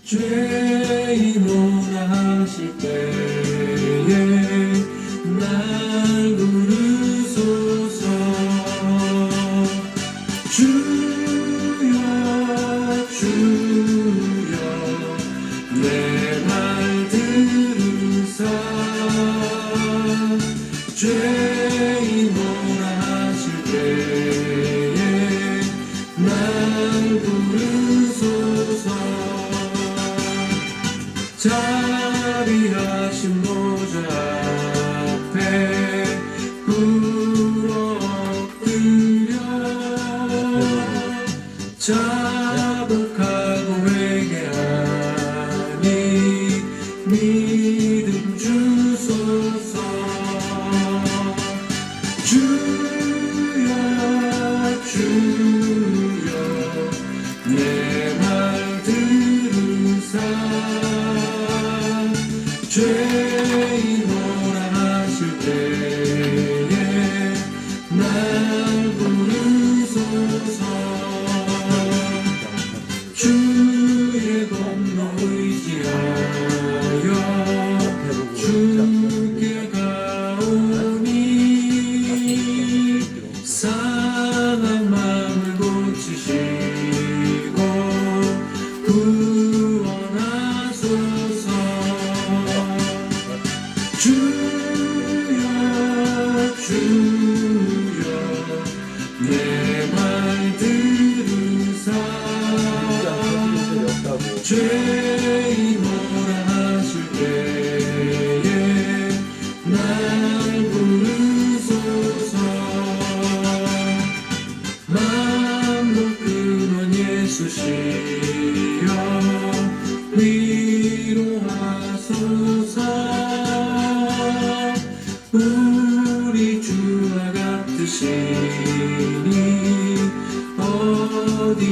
죄인오라 하실 때에 날 부르소서. 주여 주여 내 말 들으사 죄인오라 하실 때에 날 부르소서. 자비하신 보좌 앞에 꿇어 엎드려 자복하고 회개하니 믿음 주소서. 주여 주여 내 말 들으사 죄인오라 하실 때에 날 부르소서. 주의 공로 의지하여 주께 가오니 상한 마음을 고치시고 구원하소서. 주여 주여 내 말 들으사 죄인오라 하실 때에 날 부르소서. 만국 근원 예수시여 위로하소서. 우리 주와 같으시니 어디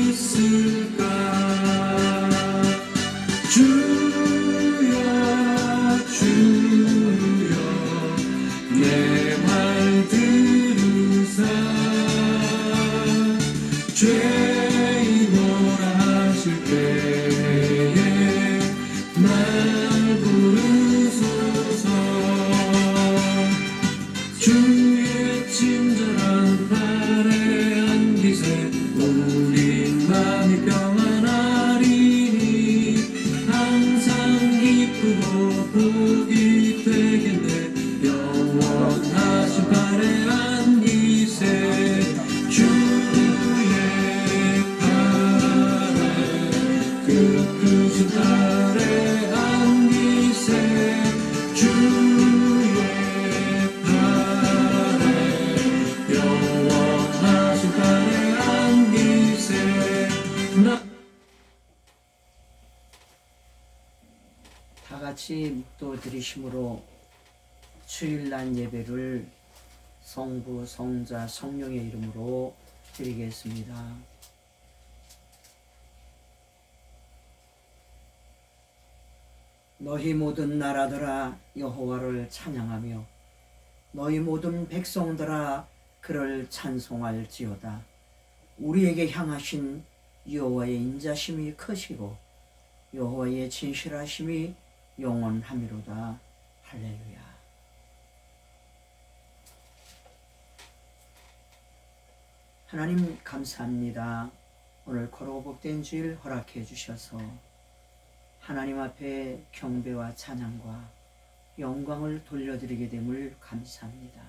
있을까. 주여 주여 내 말 들으사 죄인오라 하실 때에 날 부르소서. 주의 친절한 발에 안기세 우리 마음이 평안하리니 항상 기쁘고 복이 되겠네. 영원하신 발에 안기세 주의 발에 그 크신 발에 안기세 주의 발에 영원하신 발에 안기세. 다 같이 묵도 드리심으로 주일날 예배를 성부, 성자, 성령의 이름으로 드리겠습니다. 너희 모든 나라들아 여호와를 찬양하며 너희 모든 백성들아 그를 찬송할지어다. 우리에게 향하신 여호와의 인자심이 크시고 여호와의 진실하심이 영원하미로다. 할렐루야. 하나님 감사합니다. 오늘 거룩 복된 주일 허락해 주셔서 하나님 앞에 경배와 찬양과 영광을 돌려드리게 됨을 감사합니다.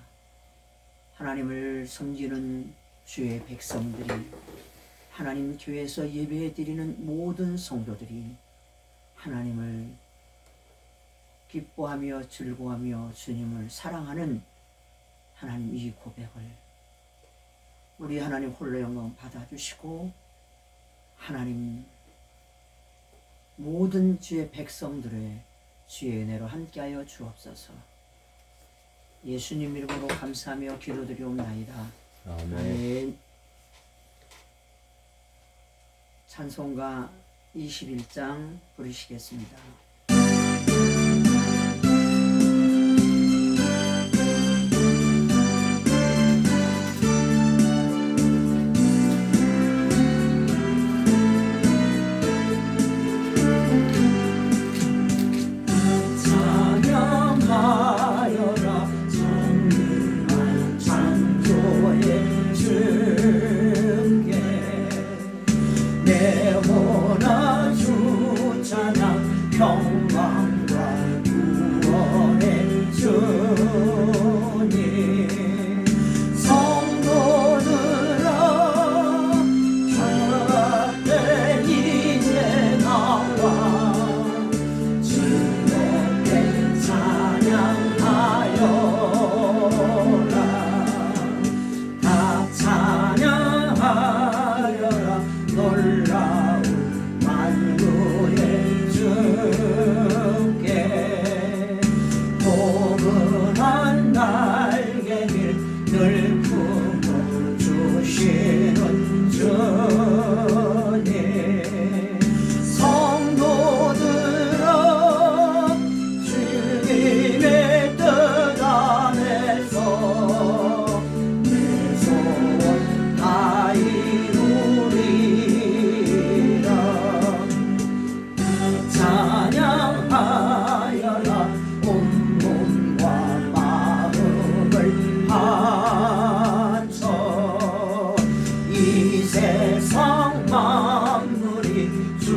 하나님을 섬기는 주의 백성들이, 하나님 교회에서 예배해 드리는 모든 성도들이 하나님을 기뻐하며 즐거워하며 주님을 사랑하는 하나님 이 고백을 우리 하나님 홀로 영광 받아주시고 하나님 모든 주의 백성들의 주의 은혜로 함께하여 주옵소서. 예수님 이름으로 감사하며 기도드리옵나이다. 아멘. 찬송가 21장 부르시겠습니다.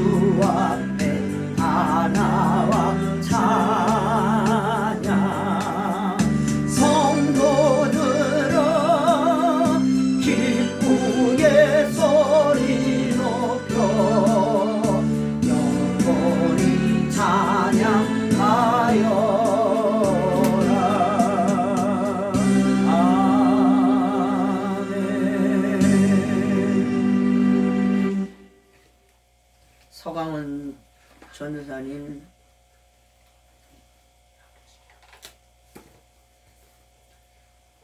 주 앞에 다 나와 찬양 성도들아 기쁘게 소리 높여 영원히 찬양하여라. 아멘. 서강원 전도사님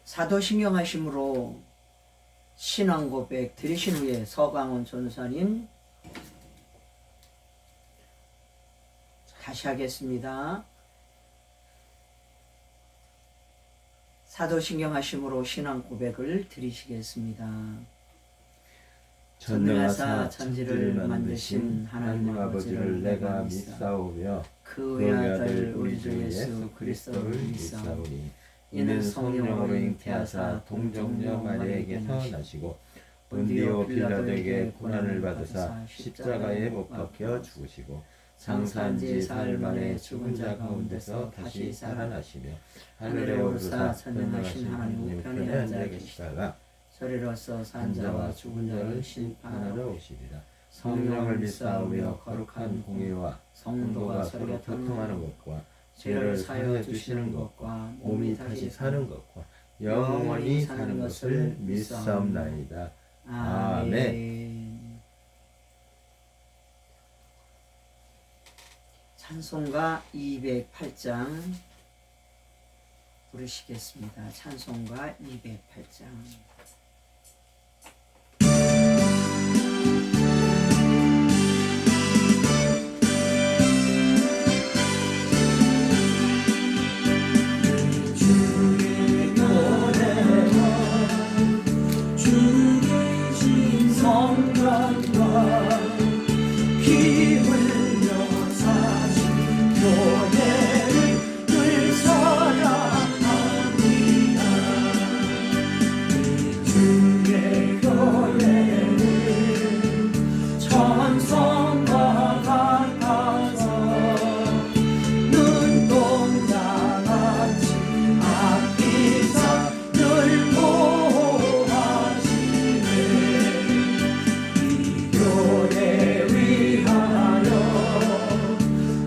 사도신경하심으로 신앙고백 드리신 후에 서강원 전도사님 다시 하겠습니다. 사도신경하심으로 신앙고백을 드리시겠습니다. 전능하사 천지를 만드신 하나님 아버지를 내가 믿사오며 그 외아들 우리 주 예수 그리스도를 믿사오니 이는 성령으로 잉태하사 동정녀 마리아에게서 나시고 본디오 빌라도에게 고난을 받으사 십자가에 못 박혀 죽으시고 장사한 지 사흘 만에 죽은 자 가운데서 다시 살아나시며 하늘에 오르사 전능하신 하나님 우편에 앉아 계시다가 저리로서 산 자와 자와 죽은 자를 심판하러 오시리라. 성령을 성령을 믿사오며 거룩한 공예와 성도가 서로 교통하는 것과 죄를 사하여 주시는 것과 몸이 다시 사는 것과 영원히 사는 것을 믿사옵나이다. 아멘. 찬송가 208장 부르시겠습니다. 찬송가 208장.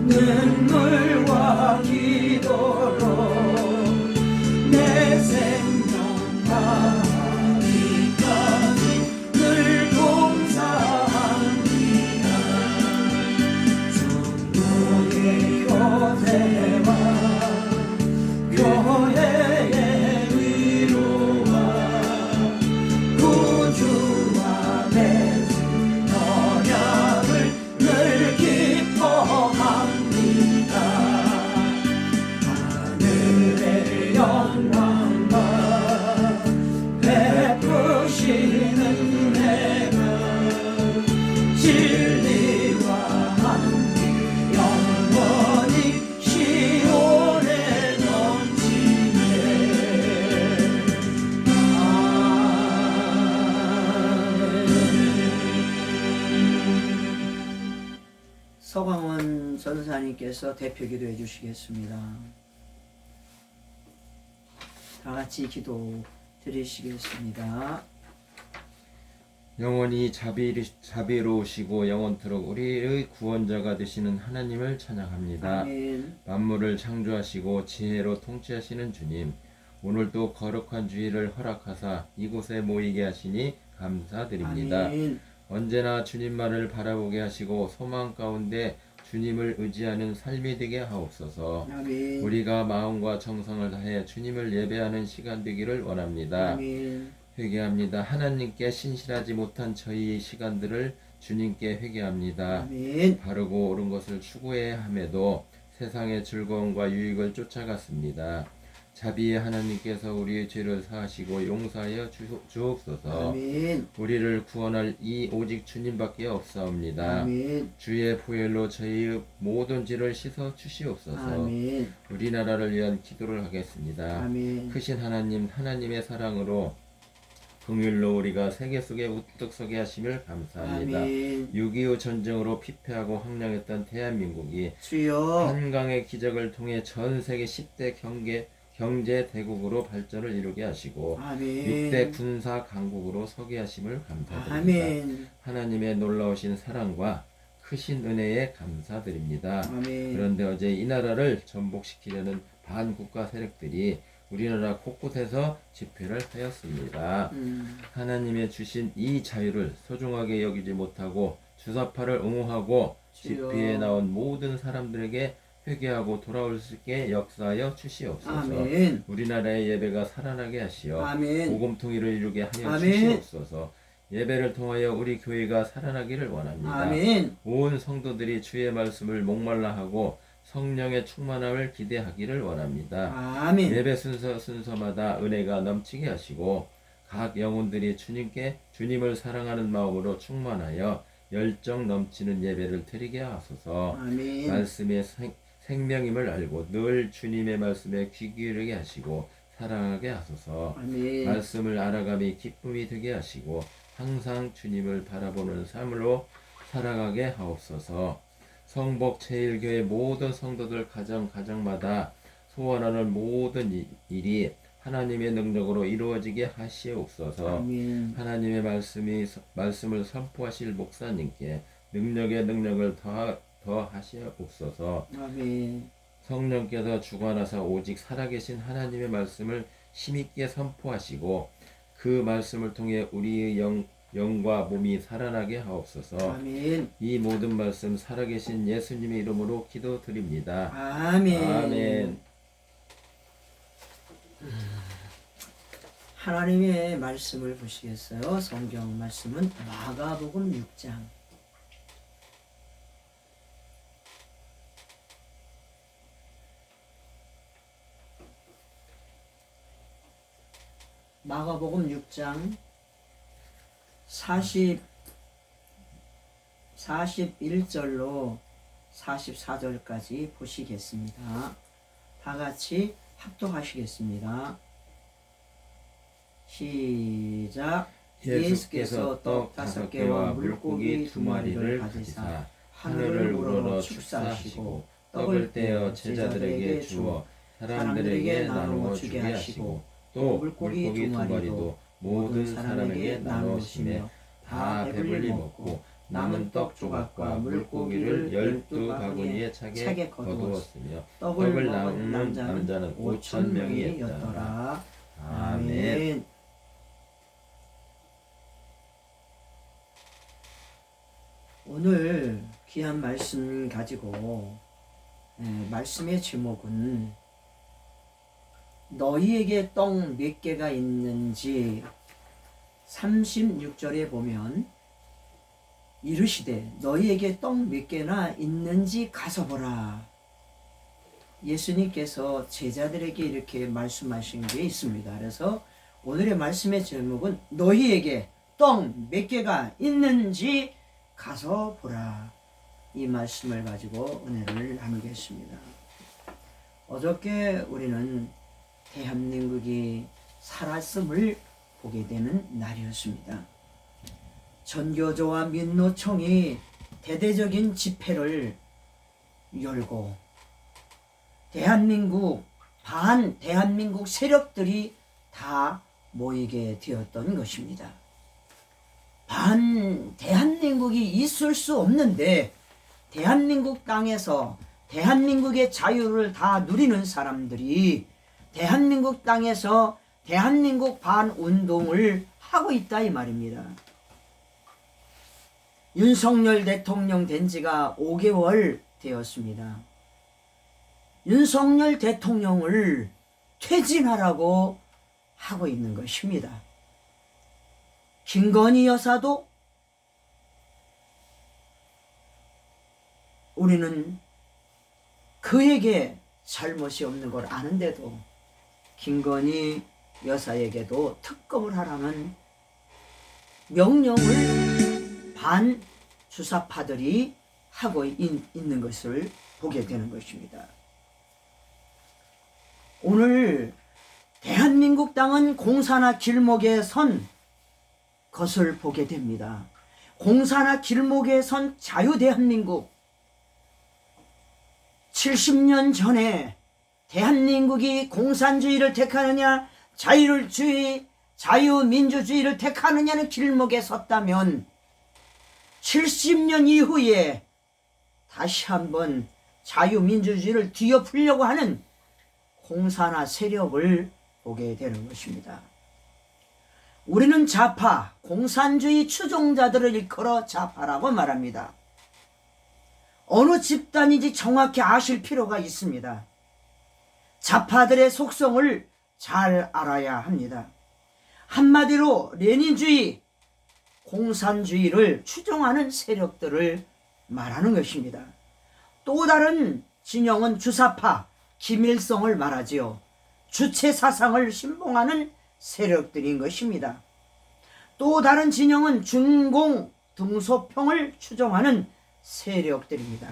눈물과 기도로 내 생명 다하기까지 늘 봉사합니다. 성도의 교제와 교회의 위로와 구주와 매주 언약을 늘 기뻐합니다. 하늘의 영광과 베푸시는 은혜가 진리와 함께 영원히 시온에 넘치네. 아멘. 서광원 전사님께서 대표 기도해 주시겠습니다. 다 같이 기도 드리시겠습니다. 영원히 자비로우시고 영원토록 우리의 구원자가 되시는 하나님을 찬양합니다. 아멘. 만물을 창조하시고 지혜로 통치하시는 주님, 오늘도 거룩한 주일을 허락하사 이곳에 모이게 하시니 감사드립니다. 아멘. 언제나 주님만을 바라보게 하시고 소망 가운데 주님을 의지하는 삶이 되게 하옵소서. 아멘. 우리가 마음과 정성을 다해 주님을 예배하는 시간 되기를 원합니다. 아멘. 회개합니다. 하나님께 신실하지 못한 저희 시간들을 주님께 회개합니다. 아멘. 바르고 옳은 것을 추구해야 함에도 세상의 즐거움과 유익을 쫓아갔습니다. 자비의 하나님께서 우리의 죄를 사하시고 용서하여 주옵소서. 아멘. 우리를 구원할 이 오직 주님밖에 없사옵니다. 아멘. 주의 보혈로 저희의 모든 죄를 씻어 주시옵소서. 아멘. 우리나라를 위한 기도를 하겠습니다. 아멘. 크신 하나님, 하나님의 사랑으로 긍휼로 우리가 세계 속에 우뚝 서게 하심을 감사합니다. 아멘. 6.25 전쟁으로 피폐하고 황량했던 대한민국이 주여. 한강의 기적을 통해 전 세계 10대 경제 대국으로 발전을 이루게 하시고 아멘. 6대 군사 강국으로 서게 하심을 감사드립니다. 아멘. 하나님의 놀라우신 사랑과 크신 은혜에 감사드립니다. 아멘. 그런데 어제 이 나라를 전복시키려는 반국가 세력들이 우리나라 곳곳에서 집회를 하였습니다. 하나님의 주신 이 자유를 소중하게 여기지 못하고 주사파를 옹호하고 주여. 집회에 나온 모든 사람들에게 회개하고 돌아올 수 있게 역사하여 주시옵소서. 아멘. 우리나라의 예배가 살아나게 하시어 아멘. 복음 통일을 이루게 하여 아멘. 주시옵소서. 예배를 통하여 우리 교회가 살아나기를 원합니다. 아멘. 온 성도들이 주의 말씀을 목말라 하고 성령의 충만함을 기대하기를 원합니다. 아멘. 예배 순서마다 은혜가 넘치게 하시고 각 영혼들이 주님을 사랑하는 마음으로 충만하여 열정 넘치는 예배를 드리게 하소서. 아멘. 말씀의 생명임을 알고 늘 주님의 말씀에 귀 기울이게 하시고 사랑하게 하소서. 아멘. 말씀을 알아감이 기쁨이 되게 하시고 항상 주님을 바라보는 삶으로 살아가게 하옵소서. 성복 제1교회 모든 성도들 가정마다 소원하는 모든 일이 하나님의 능력으로 이루어지게 하시옵소서. 아멘. 하나님의 말씀을 선포하실 목사님께 능력의 능력을 더하시옵소서. 아멘. 성령께서 주관하사 오직 살아계신 하나님의 말씀을 힘있게 선포하시고 그 말씀을 통해 우리의 영과 몸이 살아나게 하옵소서. 아멘. 이 모든 말씀 살아계신 예수님의 이름으로 기도드립니다. 아멘. 아멘. 하나님의 말씀을 보시겠어요? 성경 말씀은 마가복음 6장. 마가복음 6장 41절로 44절까지 보시겠습니다. 다 같이 합독하시겠습니다. 시작. 예수께서 떡 5개와 물고기 2마리를 가지사 하늘을 우러러 축사하시고 떡을 떼어 제자들에게 주어 사람들에게 나누어 주게 하시고 또 물고기 2마리도 모든 사람에게 나누시며 다 배불리 먹고 남은 떡 조각과 물고기를 12바구니에 차게 거두었으며 떡을 나누는 남자는 5,000명이었더라. 아멘. 오늘 귀한 말씀 가지고 말씀의 제목은 너희에게 떡 몇 개가 있는지 36절에 보면 이르시되 너희에게 떡 몇 개나 있는지 가서 보라. 예수님께서 제자들에게 이렇게 말씀하신 게 있습니다. 그래서 오늘의 말씀의 제목은 너희에게 떡 몇 개가 있는지 가서 보라. 이 말씀을 가지고 은혜를 나누겠습니다. 어저께 우리는 대한민국이 살았음을 보게 되는 날이었습니다. 전교조와 민노총이 대대적인 집회를 열고 대한민국 세력들이 다 모이게 되었던 것입니다. 대한민국이 있을 수 없는데 대한민국 땅에서 대한민국의 자유를 다 누리는 사람들이 대한민국 땅에서 대한민국 반운동을 하고 있다 이 말입니다. 윤석열 대통령 된 지가 5개월 되었습니다. 윤석열 대통령을 퇴진하라고 하고 있는 것입니다. 김건희 여사도 우리는 그에게 잘못이 없는 걸 아는데도 김건희 여사에게도 특검을 하라는 명령을 반주사파들이 하고 있는 것을 보게 되는 것입니다. 오늘 대한민국 땅은 공사나 길목에 선 것을 보게 됩니다. 공사나 길목에 선 자유대한민국, 70년 전에 대한민국이 공산주의를 택하느냐 자유민주주의를 택하느냐는 길목에 섰다면 70년 이후에 다시 한번 자유민주주의를 뒤엎으려고 하는 공사나 세력을 보게 되는 것입니다. 우리는 좌파, 공산주의 추종자들을 일컬어 좌파라고 말합니다. 어느 집단인지 정확히 아실 필요가 있습니다. 좌파들의 속성을 잘 알아야 합니다. 한마디로 레닌주의, 공산주의를 추종하는 세력들을 말하는 것입니다. 또 다른 진영은 주사파, 김일성을 말하지요. 주체 사상을 신봉하는 세력들인 것입니다. 또 다른 진영은 준공, 등소평을 추종하는 세력들입니다.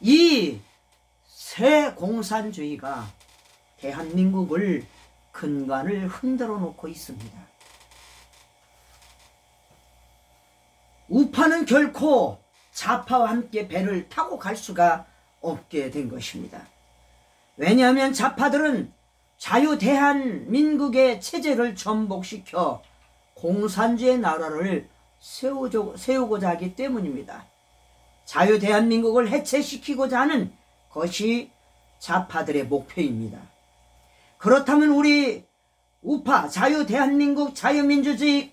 이 새 공산주의가 대한민국을 근간을 흔들어 놓고 있습니다. 우파는 결코 좌파와 함께 배를 타고 갈 수가 없게 된 것입니다. 왜냐하면 좌파들은 자유대한민국의 체제를 전복시켜 공산주의 나라를 세우고자 하기 때문입니다. 자유대한민국을 해체시키고자 하는 것이 좌파들의 목표입니다. 그렇다면 우리 우파, 자유대한민국, 자유민주주의,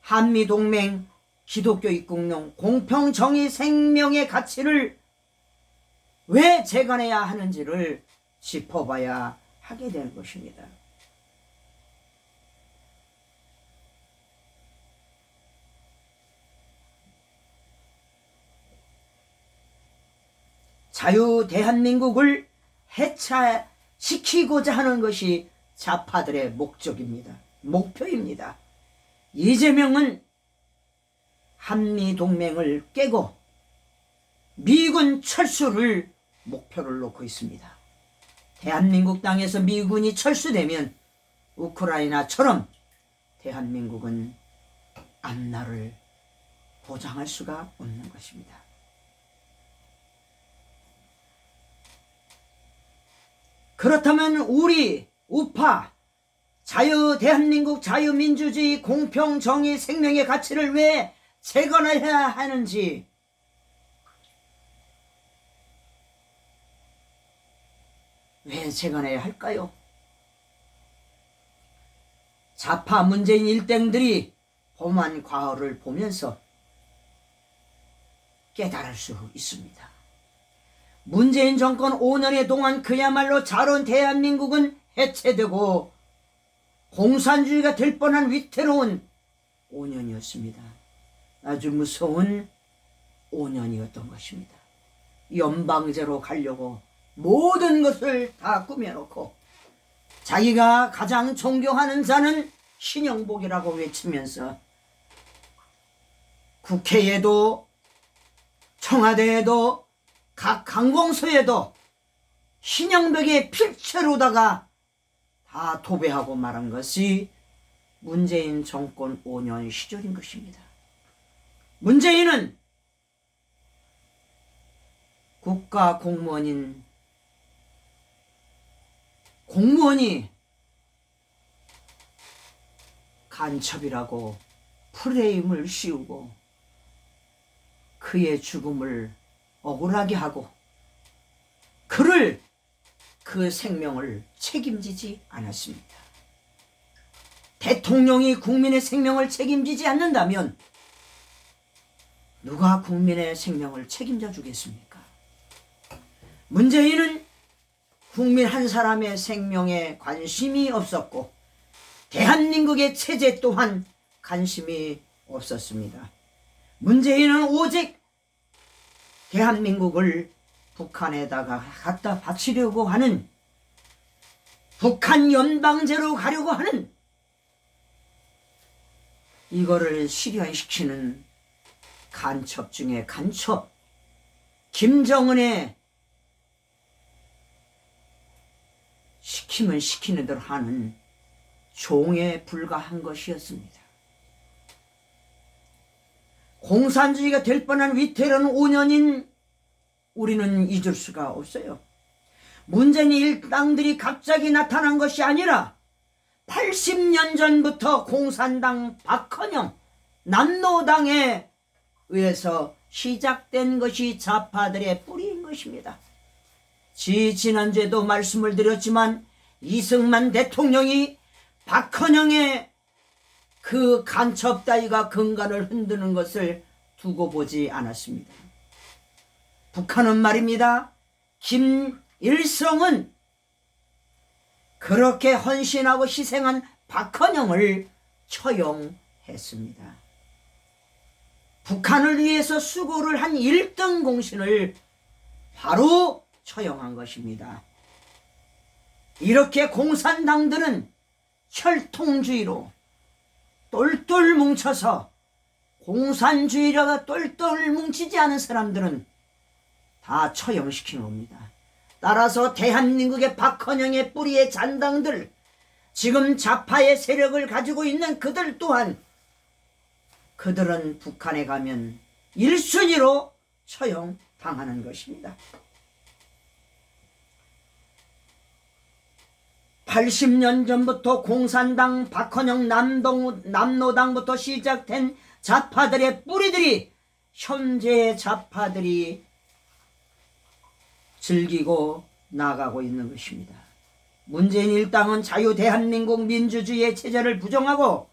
한미동맹, 기독교 입국론, 공평정의, 생명의 가치를 왜 재건해야 하는지를 짚어봐야 하게 되는 것입니다. 자유 대한민국을 해체시키고자 하는 것이 좌파들의 목적입니다. 목표입니다. 이재명은 한미동맹을 깨고 미군 철수를 목표를 놓고 있습니다. 대한민국 땅에서 미군이 철수되면 우크라이나처럼 대한민국은 앞날을 보장할 수가 없는 것입니다. 그렇다면 우리 우파, 대한민국 자유민주주의, 공평정의, 생명의 가치를 왜 재건해야 하는지, 왜 재건해야 할까요? 좌파 문재인 일당들이 험한 과거를 보면서 깨달을 수 있습니다. 문재인 정권 5년의 동안 그야말로 자론 대한민국은 해체되고 공산주의가 될 뻔한 위태로운 5년이었습니다. 아주 무서운 5년이었던 것입니다. 연방제로 가려고 모든 것을 다 꾸며놓고 자기가 가장 존경하는 자는 신영복이라고 외치면서 국회에도 청와대에도 각 관공서에도 신영벽의 필체로다가 다 도배하고 말한 것이 문재인 정권 5년 시절인 것입니다. 문재인은 국가 공무원이 간첩이라고 프레임을 씌우고 그의 죽음을 억울하게 하고 그 생명을 책임지지 않았습니다. 대통령이 국민의 생명을 책임지지 않는다면 누가 국민의 생명을 책임져 주겠습니까? 문재인은 국민 한 사람의 생명에 관심이 없었고 대한민국의 체제 또한 관심이 없었습니다. 문재인은 오직 대한민국을 북한에다가 갖다 바치려고 하는, 북한 연방제로 가려고 하는, 이거를 실현시키는 간첩 중에 간첩, 김정은의 시키면 시키는 대로 하는 종에 불과한 것이었습니다. 공산주의가 될 뻔한 위태로운 5년인 우리는 잊을 수가 없어요. 문재인 일당들이 갑자기 나타난 것이 아니라 80년 전부터 공산당 박헌영 남노당에 의해서 시작된 것이 좌파들의 뿌리인 것입니다. 지난주에도 말씀을 드렸지만 이승만 대통령이 박헌영의 그 간첩 따위가 근간을 흔드는 것을 두고 보지 않았습니다. 북한은 말입니다. 김일성은 그렇게 헌신하고 희생한 박헌영을 처형했습니다. 북한을 위해서 수고를 한 1등 공신을 바로 처형한 것입니다. 이렇게 공산당들은 혈통주의로 똘똘 뭉쳐서 공산주의라가 똘똘 뭉치지 않은 사람들은 다 처형시킨 겁니다. 따라서 대한민국의 박헌영의 뿌리의 잔당들, 지금 좌파의 세력을 가지고 있는 그들 또한 그들은 북한에 가면 1순위로 처형당하는 것입니다. 80년 전부터 공산당 박헌영 남노당부터 시작된 좌파들의 뿌리들이 현재의 좌파들이 즐기고 나가고 있는 것입니다. 문재인 일당은 자유 대한민국 민주주의의 체제를 부정하고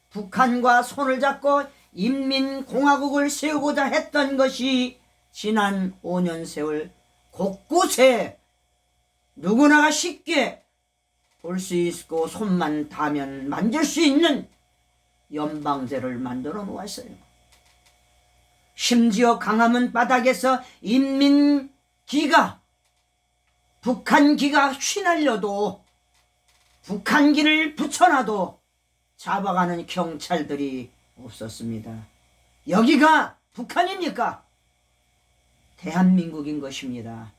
북한과 손을 잡고 인민공화국을 세우고자 했던 것이 지난 5년 세월 곳곳에 누구나가 쉽게 볼 수 있고 손만 닿으면 만질 수 있는 연방제를 만들어 놓았어요. 심지어 강화문 바닥에서 인민기가 북한기가 휘날려도 북한기를 붙여놔도 잡아가는 경찰들이 없었습니다. 여기가 북한입니까? 대한민국인 것입니다.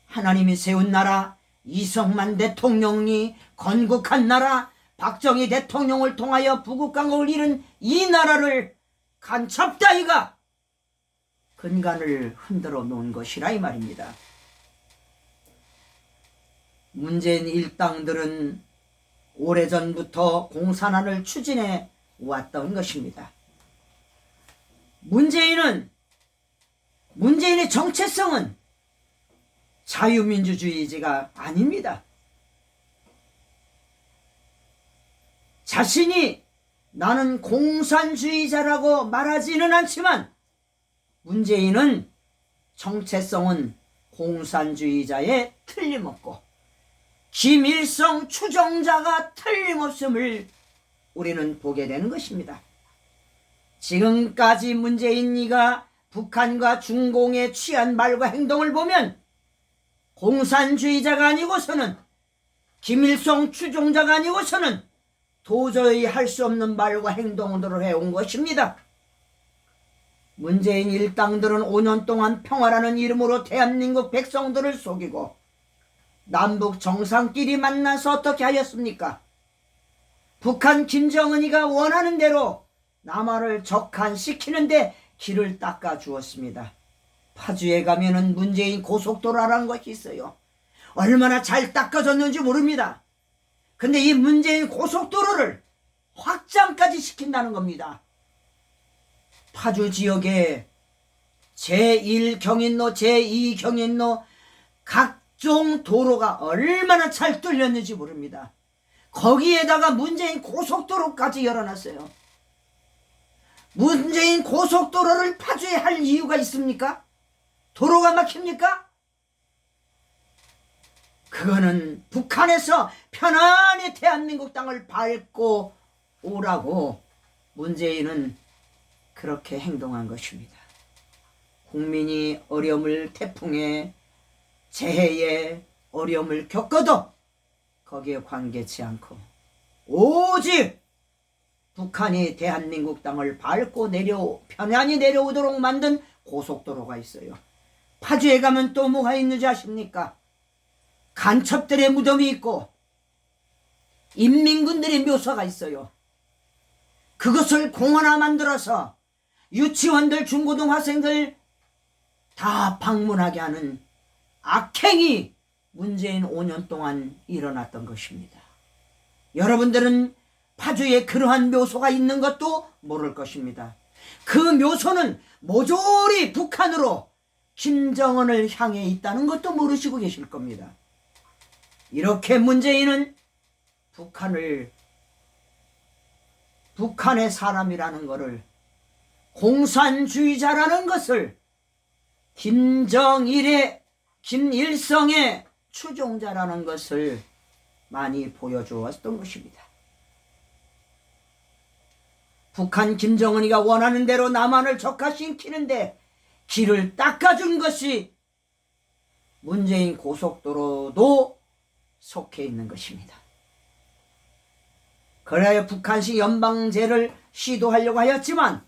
하나님이 세운 나라, 이승만 대통령이 건국한 나라, 박정희 대통령을 통하여 부국강국을 이룬 이 나라를 간첩 따위가 근간을 흔들어 놓은 것이라 이 말입니다. 문재인 일당들은 오래전부터 공산화를 추진해 왔던 것입니다. 문재인의 정체성은 자유민주주의자가 아닙니다. 자신이 나는 공산주의자라고 말하지는 않지만 문재인은 정체성은 공산주의자에 틀림없고 김일성 추종자가 틀림없음을 우리는 보게 되는 것입니다. 지금까지 문재인이가 북한과 중공에 취한 말과 행동을 보면 공산주의자가 아니고서는 김일성 추종자가 아니고서는 도저히 할 수 없는 말과 행동으로 해온 것입니다. 문재인 일당들은 5년 동안 평화라는 이름으로 대한민국 백성들을 속이고 남북 정상끼리 만나서 어떻게 하였습니까? 북한 김정은이가 원하는 대로 남한을 적한시키는데 길을 닦아 주었습니다. 파주에 가면은 문재인 고속도로라는 것이 있어요. 얼마나 잘 닦아졌는지 모릅니다. 근데 이 문재인 고속도로를 확장까지 시킨다는 겁니다. 파주 지역에 제1경인로, 제2경인로 각종 도로가 얼마나 잘 뚫렸는지 모릅니다. 거기에다가 문재인 고속도로까지 열어놨어요. 문재인 고속도로를 파주에 할 이유가 있습니까? 도로가 막힙니까? 그거는 북한에서 편안히 대한민국 땅을 밟고 오라고 문재인은 그렇게 행동한 것입니다. 국민이 어려움을, 태풍에, 재해에 어려움을 겪어도 거기에 관계치 않고 오직 북한이 대한민국 땅을 밟고 편안히 내려오도록 만든 고속도로가 있어요. 파주에 가면 또 뭐가 있는지 아십니까? 간첩들의 무덤이 있고 인민군들의 묘소가 있어요. 그것을 공원화 만들어서 유치원들, 중고등학생들 다 방문하게 하는 악행이 문재인 5년 동안 일어났던 것입니다. 여러분들은 파주에 그러한 묘소가 있는 것도 모를 것입니다. 그 묘소는 모조리 북한으로 김정은을 향해 있다는 것도 모르시고 계실 겁니다. 이렇게 문재인은 북한의 사람이라는 것을, 공산주의자라는 것을, 김일성의 추종자라는 것을 많이 보여주었던 것입니다. 북한 김정은이가 원하는 대로 남한을 적화시키는데 길을 닦아준 것이 문재인 고속도로도 속해 있는 것입니다. 그래야 북한식 연방제를 시도하려고 하였지만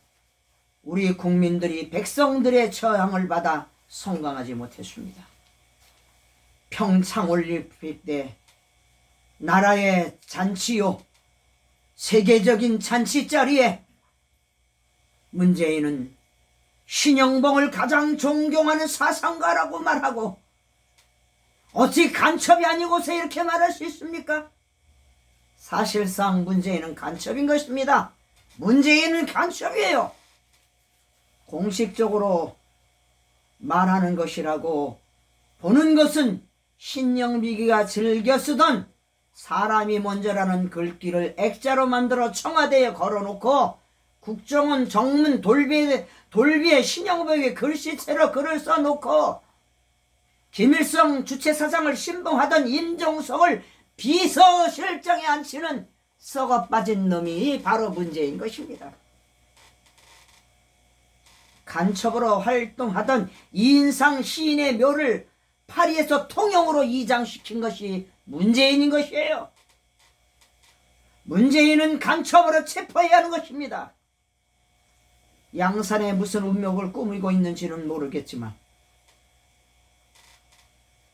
우리 국민들이 백성들의 저항을 받아 성공하지 못했습니다. 평창올림픽 때 나라의 잔치요, 세계적인 잔치 자리에 문재인은 신영봉을 가장 존경하는 사상가라고 말하고, 어찌 간첩이 아니고서 이렇게 말할 수 있습니까? 사실상 문재인은 간첩인 것입니다. 문재인은 간첩이에요. 공식적으로 말하는 것이라고 보는 것은 신영비기가 즐겨 쓰던 사람이 먼저라는 글귀를 액자로 만들어 청와대에 걸어놓고 국정원 정문 돌비에 신영복의 글씨체로 글을 써놓고 김일성 주체사상을 신봉하던 임종석을 비서실장에 앉히는 썩어 빠진 놈이 바로 문재인 것입니다. 간첩으로 활동하던 이인상 시인의 묘를 파리에서 통영으로 이장시킨 것이 문재인인 것이에요. 문재인은 간첩으로 체포해야 하는 것입니다. 양산에 무슨 운명을 꾸미고 있는지는 모르겠지만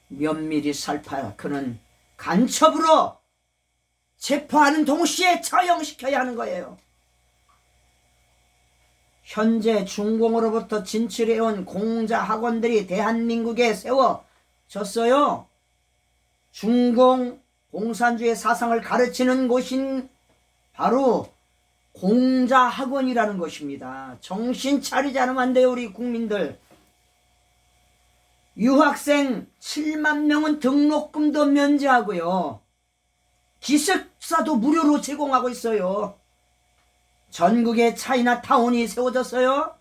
면밀히 살펴야 그는 간첩으로 체포하는 동시에 처형시켜야 하는 거예요. 현재 중공으로부터 진출해온 공자학원들이 대한민국에 세워졌어요. 중공 공산주의 사상을 가르치는 곳인 바로 공자학원이라는 것입니다. 정신 차리지 않으면 안 돼요, 우리 국민들. 유학생 7만 명은 등록금도 면제하고요. 기숙사도 무료로 제공하고 있어요. 전국에 차이나타운이 세워졌어요.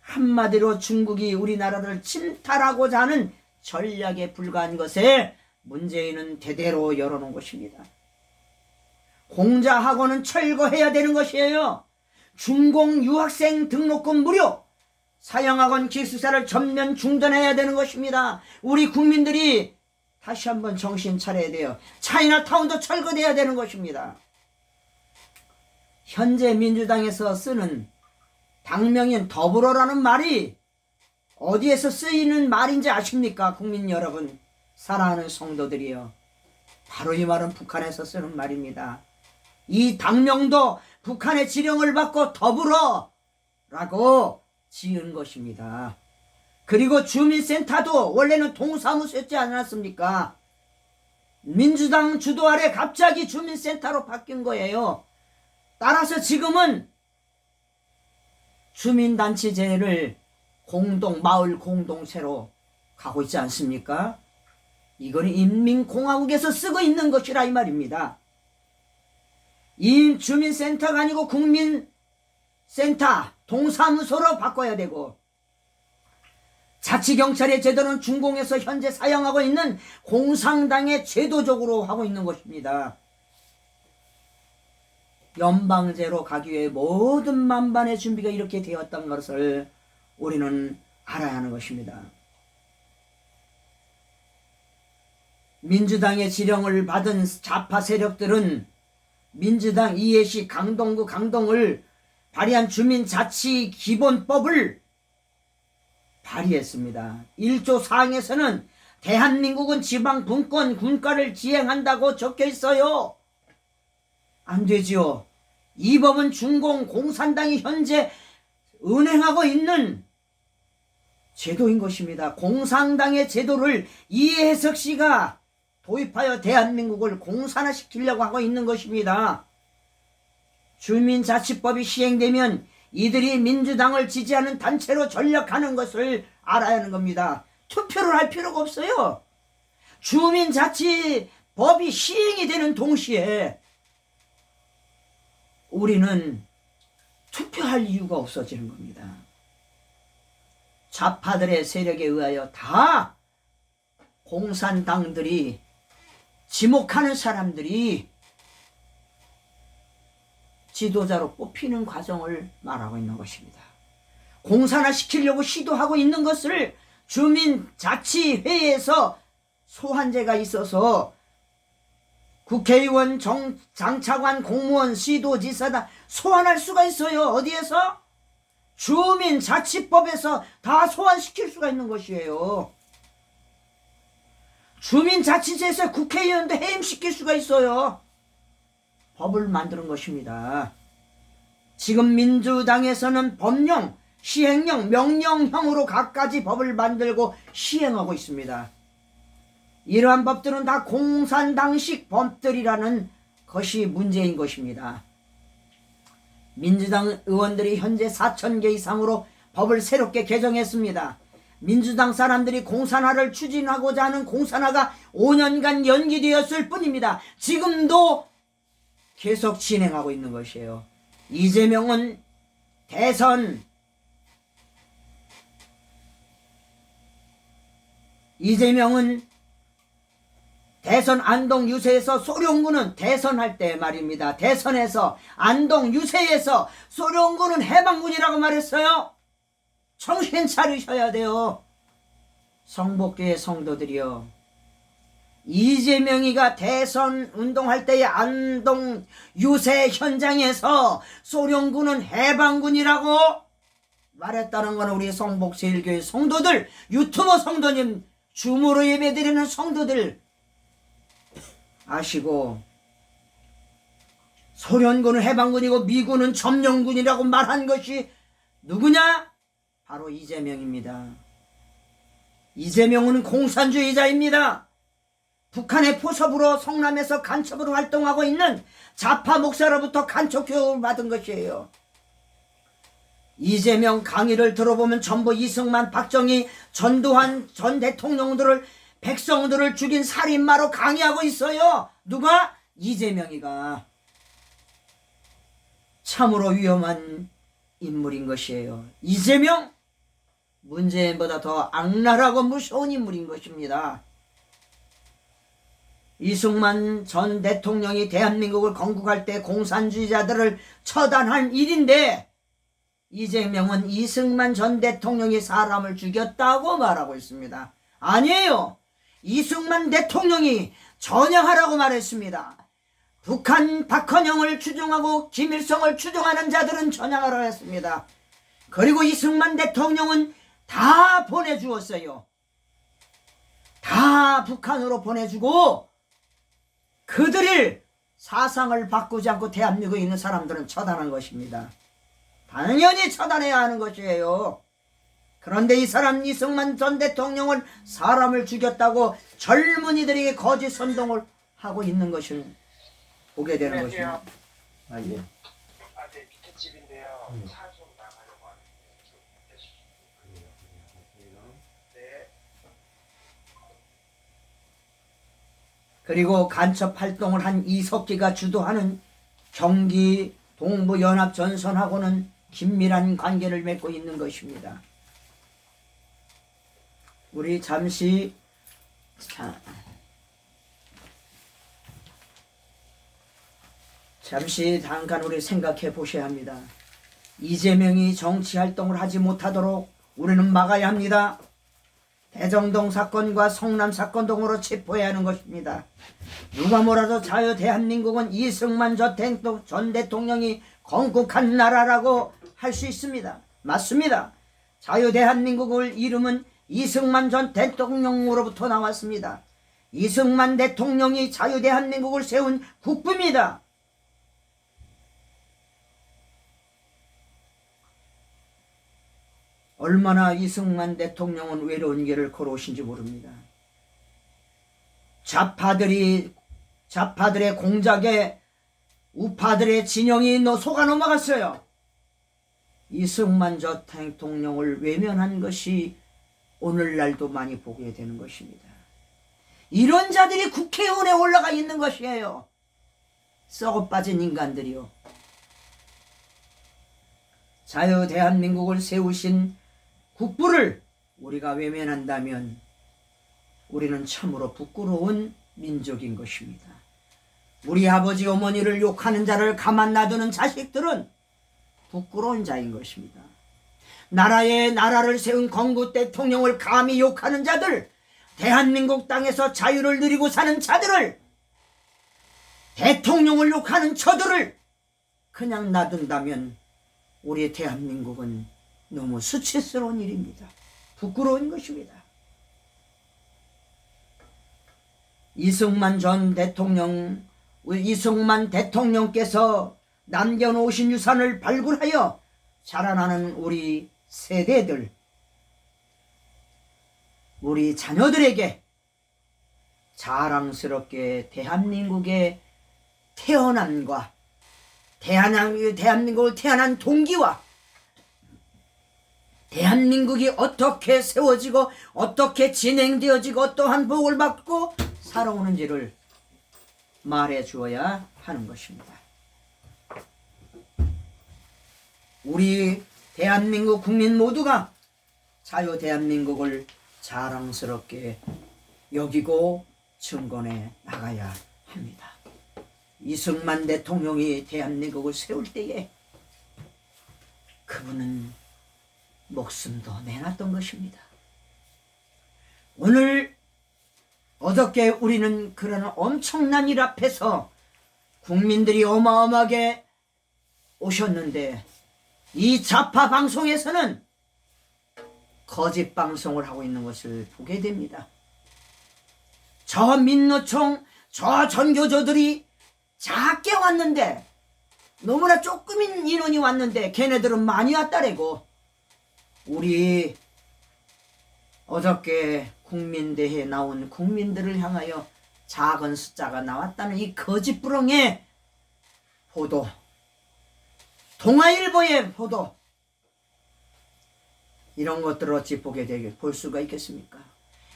한마디로 중국이 우리나라를 침탈하고자 하는 전략에 불과한 것에 문재인은 대대로 열어놓은 것입니다. 공자학원은 철거해야 되는 것이에요. 중공 유학생 등록금 무료, 사형학원 기숙사를 전면 중단해야 되는 것입니다. 우리 국민들이 다시 한번 정신 차려야 돼요. 차이나타운도 철거돼야 되는 것입니다. 현재 민주당에서 쓰는 당명인 더불어라는 말이 어디에서 쓰이는 말인지 아십니까? 국민 여러분, 사랑하는 성도들이요, 바로 이 말은 북한에서 쓰는 말입니다. 이 당명도 북한의 지령을 받고 더불어라고 지은 것입니다. 그리고 주민센터도 원래는 동사무소였지 않았습니까? 민주당 주도 아래 갑자기 주민센터로 바뀐 거예요. 따라서 지금은 주민단체제를 마을 공동체로 가고 있지 않습니까? 이거는 인민공화국에서 쓰고 있는 것이라 이 말입니다. 이 주민센터가 아니고 국민센터, 동사무소로 바꿔야 되고, 자치경찰의 제도는 중공에서 현재 사용하고 있는 공산당의 제도적으로 하고 있는 것입니다. 연방제로 가기 위해 모든 만반의 준비가 이렇게 되었던 것을 우리는 알아야 하는 것입니다. 민주당의 지령을 받은 좌파 세력들은 민주당 이해시 강동구 강동을 발의한 주민자치기본법을 발의했습니다. 1조 4항에서는 대한민국은 지방분권 군가를 지향한다고 적혀 있어요. 안 되지요. 이 법은 중공 공산당이 현재 은행하고 있는 제도인 것입니다. 공산당의 제도를 이해석 씨가 도입하여 대한민국을 공산화시키려고 하고 있는 것입니다. 주민자치법이 시행되면 이들이 민주당을 지지하는 단체로 전락하는 것을 알아야 하는 겁니다. 투표를 할 필요가 없어요. 주민자치법이 시행이 되는 동시에 우리는 투표할 이유가 없어지는 겁니다. 좌파들의 세력에 의하여 다 공산당들이 지목하는 사람들이 지도자로 뽑히는 과정을 말하고 있는 것입니다. 공산화시키려고 시도하고 있는 것을 주민자치회에서 소환제가 있어서 국회의원, 장차관, 공무원, 시도지사다 소환할 수가 있어요. 어디에서? 주민자치법에서 다 소환시킬 수가 있는 것이에요. 주민자치제에서 국회의원도 해임시킬 수가 있어요. 법을 만드는 것입니다. 지금 민주당에서는 법령, 시행령, 명령형으로 각가지 법을 만들고 시행하고 있습니다. 이러한 법들은 다 공산당식 법들이라는 것이 문제인 것입니다. 민주당 의원들이 현재 4,000개 이상으로 법을 새롭게 개정했습니다. 민주당 사람들이 공산화를 추진하고자 하는 공산화가 5년간 연기되었을 뿐입니다. 지금도 계속 진행하고 있는 것이에요. 이재명은 대선 안동 유세에서 소련군은 대선할 때 말입니다. 대선에서 안동 유세에서 소련군은 해방군이라고 말했어요. 정신 차리셔야 돼요. 성복교회 성도들이요. 이재명이가 대선 운동할 때의 안동 유세 현장에서 소련군은 해방군이라고 말했다는 건 우리 성복제일교회 성도들, 유튜버 성도님, 줌으로 예배드리는 성도들 아시고, 소련군은 해방군이고 미군은 점령군이라고 말한 것이 누구냐? 바로 이재명입니다. 이재명은 공산주의자입니다. 북한의 포섭으로 성남에서 간첩으로 활동하고 있는 좌파 목사로부터 간첩 교육을 받은 것이에요. 이재명 강의를 들어보면 전부 이승만, 박정희, 전두환 전 대통령들을, 백성들을 죽인 살인마로 강의하고 있어요. 누가? 이재명이가. 참으로 위험한 인물인 것이에요. 이재명, 문재인보다 더 악랄하고 무서운 인물인 것입니다. 이승만 전 대통령이 대한민국을 건국할 때 공산주의자들을 처단한 일인데, 이재명은 이승만 전 대통령이 사람을 죽였다고 말하고 있습니다. 아니에요. 이승만 대통령이 전향하라고 말했습니다. 북한 박헌영을 추종하고 김일성을 추종하는 자들은 전향하라고 했습니다. 그리고 이승만 대통령은 다 보내주었어요. 다 북한으로 보내주고 그들을 사상을 바꾸지 않고 대한민국에 있는 사람들은 처단한 것입니다. 당연히 처단해야 하는 것이에요. 그런데 이 사람 이승만 전 대통령은 사람을 죽였다고 젊은이들에게 거짓 선동을 하고 있는 것을 보게 되는 것입니다. 아, 예. 아, 네, 밑에 집인데요. 차 좀 나가려고 하는데 좀 네. 그리고 간첩 활동을 한 이석기가 주도하는 경기 동부연합전선하고는 긴밀한 관계를 맺고 있는 것입니다. 우리 잠시 잠깐 우리 생각해 보셔야 합니다. 이재명이 정치 활동을 하지 못하도록 우리는 막아야 합니다. 대정동 사건과 성남 사건 등으로 체포해야 하는 것입니다. 누가 뭐라도 자유 대한민국은 이승만 전 대통령이 건국한 나라라고 할 수 있습니다. 맞습니다. 자유 대한민국을 이름은 이승만 전 대통령으로부터 나왔습니다. 이승만 대통령이 자유 대한민국을 세운 국부입니다. 얼마나 이승만 대통령은 외로운 길을 걸어오신지 모릅니다. 좌파들의 공작에 우파들의 진영이 속아 넘어갔어요. 이승만 전 대통령을 외면한 것이 오늘날도 많이 보게 되는 것입니다. 이런 자들이 국회의원에 올라가 있는 것이에요. 썩어 빠진 인간들이요. 자유 대한민국을 세우신 국부를 우리가 외면한다면 우리는 참으로 부끄러운 민족인 것입니다. 우리 아버지 어머니를 욕하는 자를 가만 놔두는 자식들은 부끄러운 자인 것입니다. 나라를 세운 건국 대통령을 감히 욕하는 자들, 대한민국 땅에서 자유를 누리고 사는 자들을, 대통령을 욕하는 저들을 그냥 놔둔다면 우리 대한민국은 너무 수치스러운 일입니다. 부끄러운 것입니다. 이승만 대통령께서 남겨놓으신 유산을 발굴하여 자라나는 우리 세대들, 우리 자녀들에게 자랑스럽게 대한민국의 태어남과 대한민국을 태어난 동기와 대한민국이 어떻게 세워지고 어떻게 진행되어지고 어떠한 복을 받고 살아오는지를 말해 주어야 하는 것입니다. 우리 대한민국 국민 모두가 자유 대한민국을 자랑스럽게 여기고 증권해 나가야 합니다. 이승만 대통령이 대한민국을 세울 때에 그분은 목숨도 내놨던 것입니다. 어저께 우리는 그런 엄청난 일 앞에서 국민들이 어마어마하게 오셨는데 이 좌파 방송에서는 거짓 방송을 하고 있는 것을 보게 됩니다. 저 민노총, 저 전교조들이 작게 왔는데, 너무나 조금인 인원이 왔는데 걔네들은 많이 왔다래고, 우리 어저께 국민대회에 나온 국민들을 향하여 작은 숫자가 나왔다는 이 거짓부렁의 보도, 동아일보의 보도, 이런 것들을 어찌 볼 수가 있겠습니까?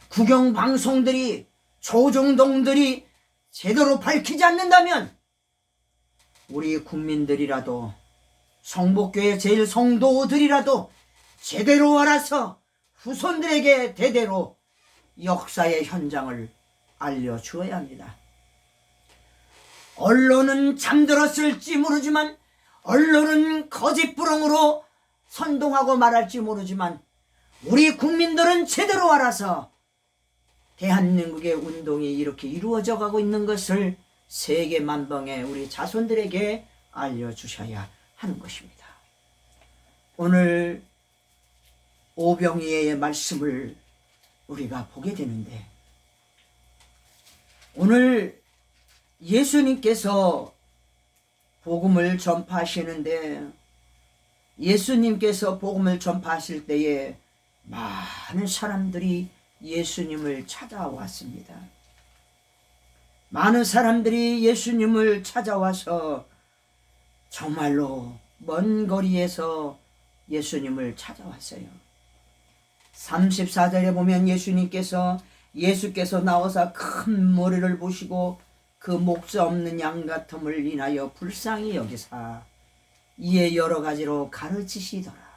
국영방송들이, 조중동들이 제대로 밝히지 않는다면 우리 국민들이라도, 성복교회 제일 성도들이라도 제대로 알아서 후손들에게 대대로 역사의 현장을 알려주어야 합니다. 언론은 잠들었을지 모르지만, 언론은 거짓부렁으로 선동하고 말할지 모르지만, 우리 국민들은 제대로 알아서 대한민국의 운동이 이렇게 이루어져 가고 있는 것을 세계 만방에 우리 자손들에게 알려주셔야 하는 것입니다. 오늘 오병이의 말씀을 우리가 보게 되는데, 오늘 예수님께서 복음을 전파하시는데, 예수님께서 복음을 전파하실 때에 많은 사람들이 예수님을 찾아왔습니다. 많은 사람들이 예수님을 찾아와서 정말로 먼 거리에서 예수님을 찾아왔어요. 34절에 보면 예수께서 나와서 큰 머리를 보시고 그 목자 없는 양 같음을 인하여 불쌍히 여기사 이에 여러 가지로 가르치시더라.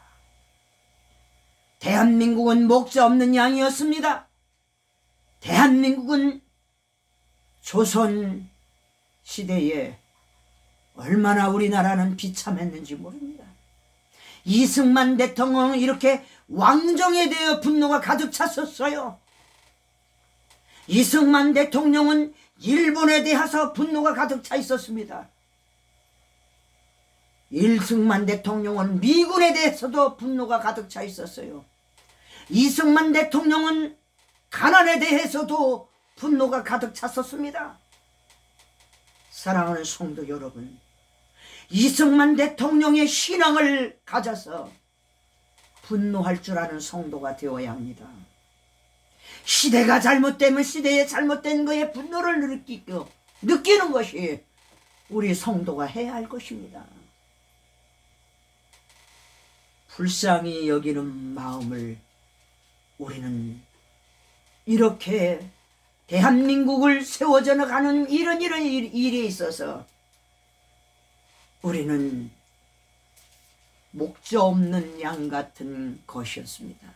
대한민국은 목자 없는 양이었습니다. 대한민국은 조선 시대에 얼마나 우리나라는 비참했는지 모릅니다. 이승만 대통령은 이렇게 왕정에 대해 분노가 가득 찼었어요. 이승만 대통령은 일본에 대해서 분노가 가득 차 있었습니다. 이승만 대통령은 미군에 대해서도 분노가 가득 차 있었어요. 이승만 대통령은 가난에 대해서도 분노가 가득 찼었습니다. 사랑하는 성도 여러분, 이승만 대통령의 신앙을 가져서 분노할 줄 아는 성도가 되어야 합니다. 시대가 잘못되면 시대에 잘못된 거에 분노를 느끼는 것이 우리 성도가 해야 할 것입니다. 불쌍히 여기는 마음을 우리는 이렇게 대한민국을 세워져 가는 이런 일에 있어서 우리는 목자 없는 양 같은 것이었습니다.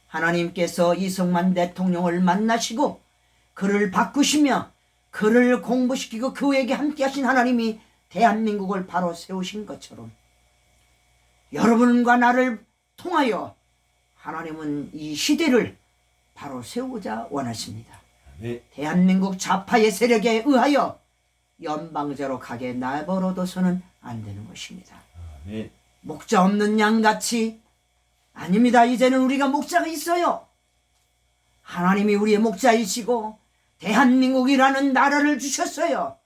하나님께서 이승만 대통령을 만나시고 그를 바꾸시며 그를 공부시키고 그에게 함께 하신 하나님이 대한민국을 바로 세우신 것처럼 여러분과 나를 통하여 하나님은 이 시대를 바로 세우고자 원하십니다. 네. 대한민국 좌파의 세력에 의하여 연방제로 가게 내버려둬서는 안 되는 것입니다. 네. 목자 없는 양같이 아닙니다. 이제는 우리가 목자가 있어요. 하나님이 우리의 목자이시고 대한민국이라는 나라를 주셨어요.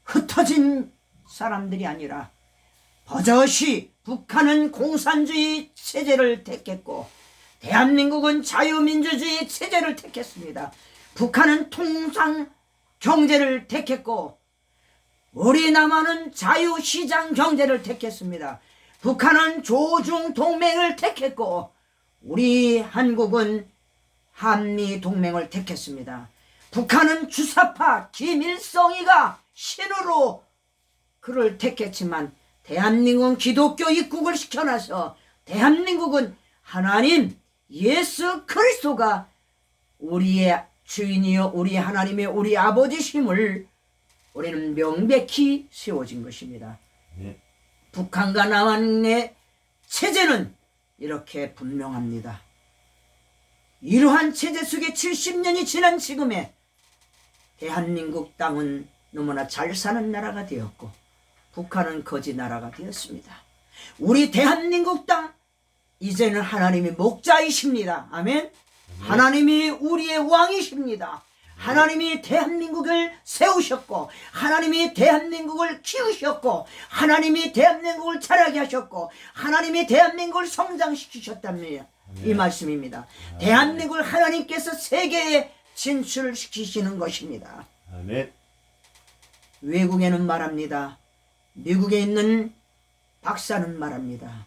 흩어진 사람들이 아니라 버젓이 북한은 공산주의 체제를 택했고 대한민국은 자유민주주의 체제를 택했습니다. 북한은 통상 경제를 택했고 우리 남한은 자유시장 경제를 택했습니다. 북한은 조중 동맹을 택했고 우리 한국은 한미 동맹을 택했습니다. 북한은 주사파 김일성이가 신으로 그를 택했지만 대한민국은 기독교 입국을 시켜놔서 대한민국은 하나님 예수 그리스도가 우리의 주인이요 우리 하나님의 우리 아버지심을 우리는 명백히 세워진 것입니다. 네. 북한과 남한의 체제는 이렇게 분명합니다. 이러한 체제 속에 70년이 지난 지금에 대한민국 땅은 너무나 잘 사는 나라가 되었고 북한은 거지 나라가 되었습니다. 우리 대한민국 땅 이제는 하나님이 목자이십니다. 아멘. 하나님이 우리의 왕이십니다. 하나님이 대한민국을 세우셨고 하나님이 대한민국을 키우셨고 하나님이 대한민국을 자라게 하셨고 하나님이 대한민국을 성장시키셨답니다. 이 말씀입니다. 대한민국을 하나님께서 세계에 진출시키시는 것입니다. 아멘. 외국에는 말합니다. 미국에 있는 박사는 말합니다.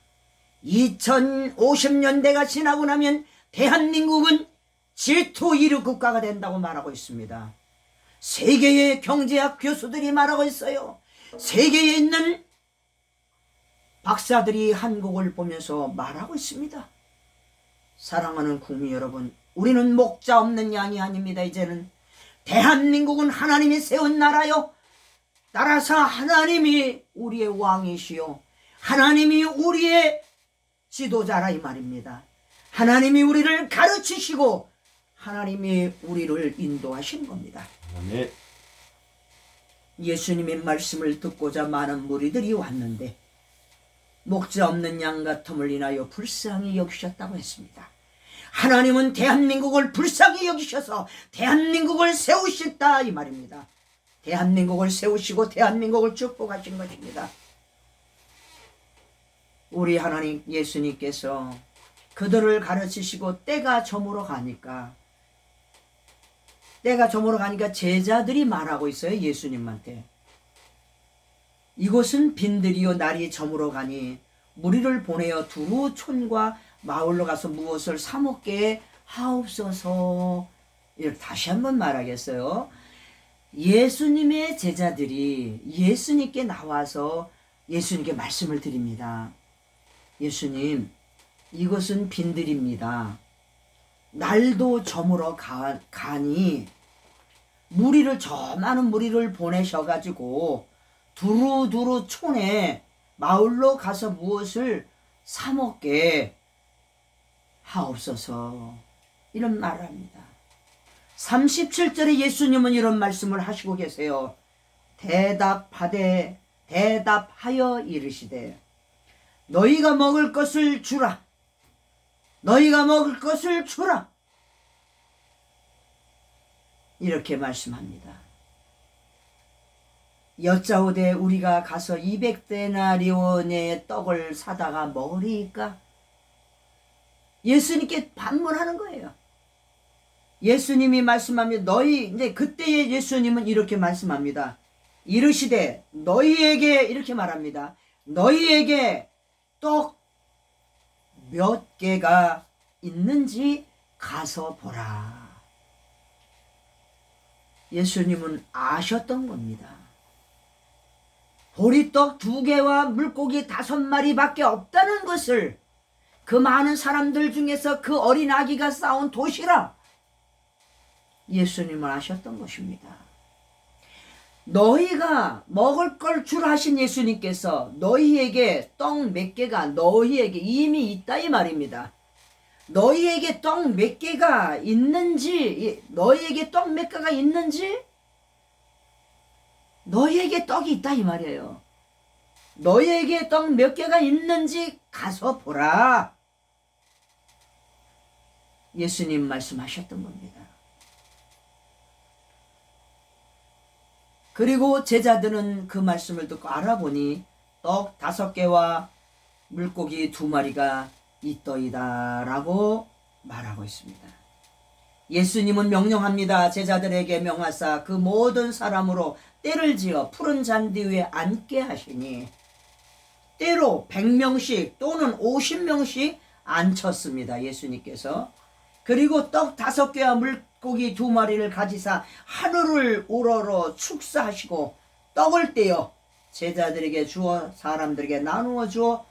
2050년대가 지나고 나면 대한민국은 G2 1위 국가가 된다고 말하고 있습니다. 세계의 경제학 교수들이 말하고 있어요. 세계에 있는 박사들이 한국을 보면서 말하고 있습니다. 사랑하는 국민 여러분, 우리는 목자 없는 양이 아닙니다. 이제는 대한민국은 하나님이 세운 나라요. 따라서 하나님이 우리의 왕이시요 하나님이 우리의 지도자라 이 말입니다. 하나님이 우리를 가르치시고 하나님이 우리를 인도하신 겁니다. 아멘. 예수님의 말씀을 듣고자 많은 무리들이 왔는데 목자 없는 양 같음을 인하여 불쌍히 여기셨다고 했습니다. 하나님은 대한민국을 불쌍히 여기셔서 대한민국을 세우셨다 이 말입니다. 대한민국을 세우시고 대한민국을 축복하신 것입니다. 우리 하나님 예수님께서 그들을 가르치시고 때가 저물어 가니까 제자들이 말하고 있어요. 예수님한테. 이곳은 빈들이요 날이 저물어 가니 무리를 보내어 두루 촌과 마을로 가서 무엇을 사 먹게 하옵소서. 이렇게 다시 한번 말하겠어요. 예수님의 제자들이 예수님께 나와서 예수님께 말씀을 드립니다. 예수님, 이것은 빈들입니다. 날도 저물어 가니 저 많은 무리를 보내셔가지고 두루두루 촌에 마을로 가서 무엇을 사 먹게 하옵소서. 이런 말을 합니다. 37절에 예수님은 이런 말씀을 하시고 계세요. 대답하여 이르시되 너희가 먹을 것을 주라. 너희가 먹을 것을 주라. 이렇게 말씀합니다. 여짜오되 우리가 가서 200데나리온의 떡을 사다가 먹으리까? 예수님께 반문하는 거예요. 예수님이 말씀합니다. 이제 그때의 예수님은 이렇게 말씀합니다. 이르시되 너희에게 이렇게 말합니다. 너희에게 떡 몇 개가 있는지 가서 보라. 예수님은 아셨던 겁니다. 보리떡 2개와 물고기 5마리밖에 없다는 것을, 그 많은 사람들 중에서 그 어린 아기가 싸운 도시락, 예수님은 아셨던 것입니다. 너희가 먹을 걸 주라 하신 예수님께서 너희에게 떡 몇 개가 너희에게 이미 있다 이 말입니다. 너희에게 떡 몇 개가 있는지, 너희에게 떡 몇 개가 있는지, 너희에게 떡이 있다 이 말이에요. 너희에게 떡 몇 개가 있는지 가서 보라. 예수님 말씀하셨던 겁니다. 그리고 제자들은 그 말씀을 듣고 알아보니 떡 5개와 물고기 2마리가 있더이다 라고 말하고 있습니다. 예수님은 명령합니다. 제자들에게 명하사 그 모든 사람으로 떼를 지어 푸른 잔디 위에 앉게 하시니 때로 100명씩 또는 50명씩 앉혔습니다. 예수님께서. 그리고 떡 5개와 물고기 2마리를 가지사 하늘을 우러러 축사하시고 떡을 떼어 제자들에게 주어 사람들에게 나누어 주어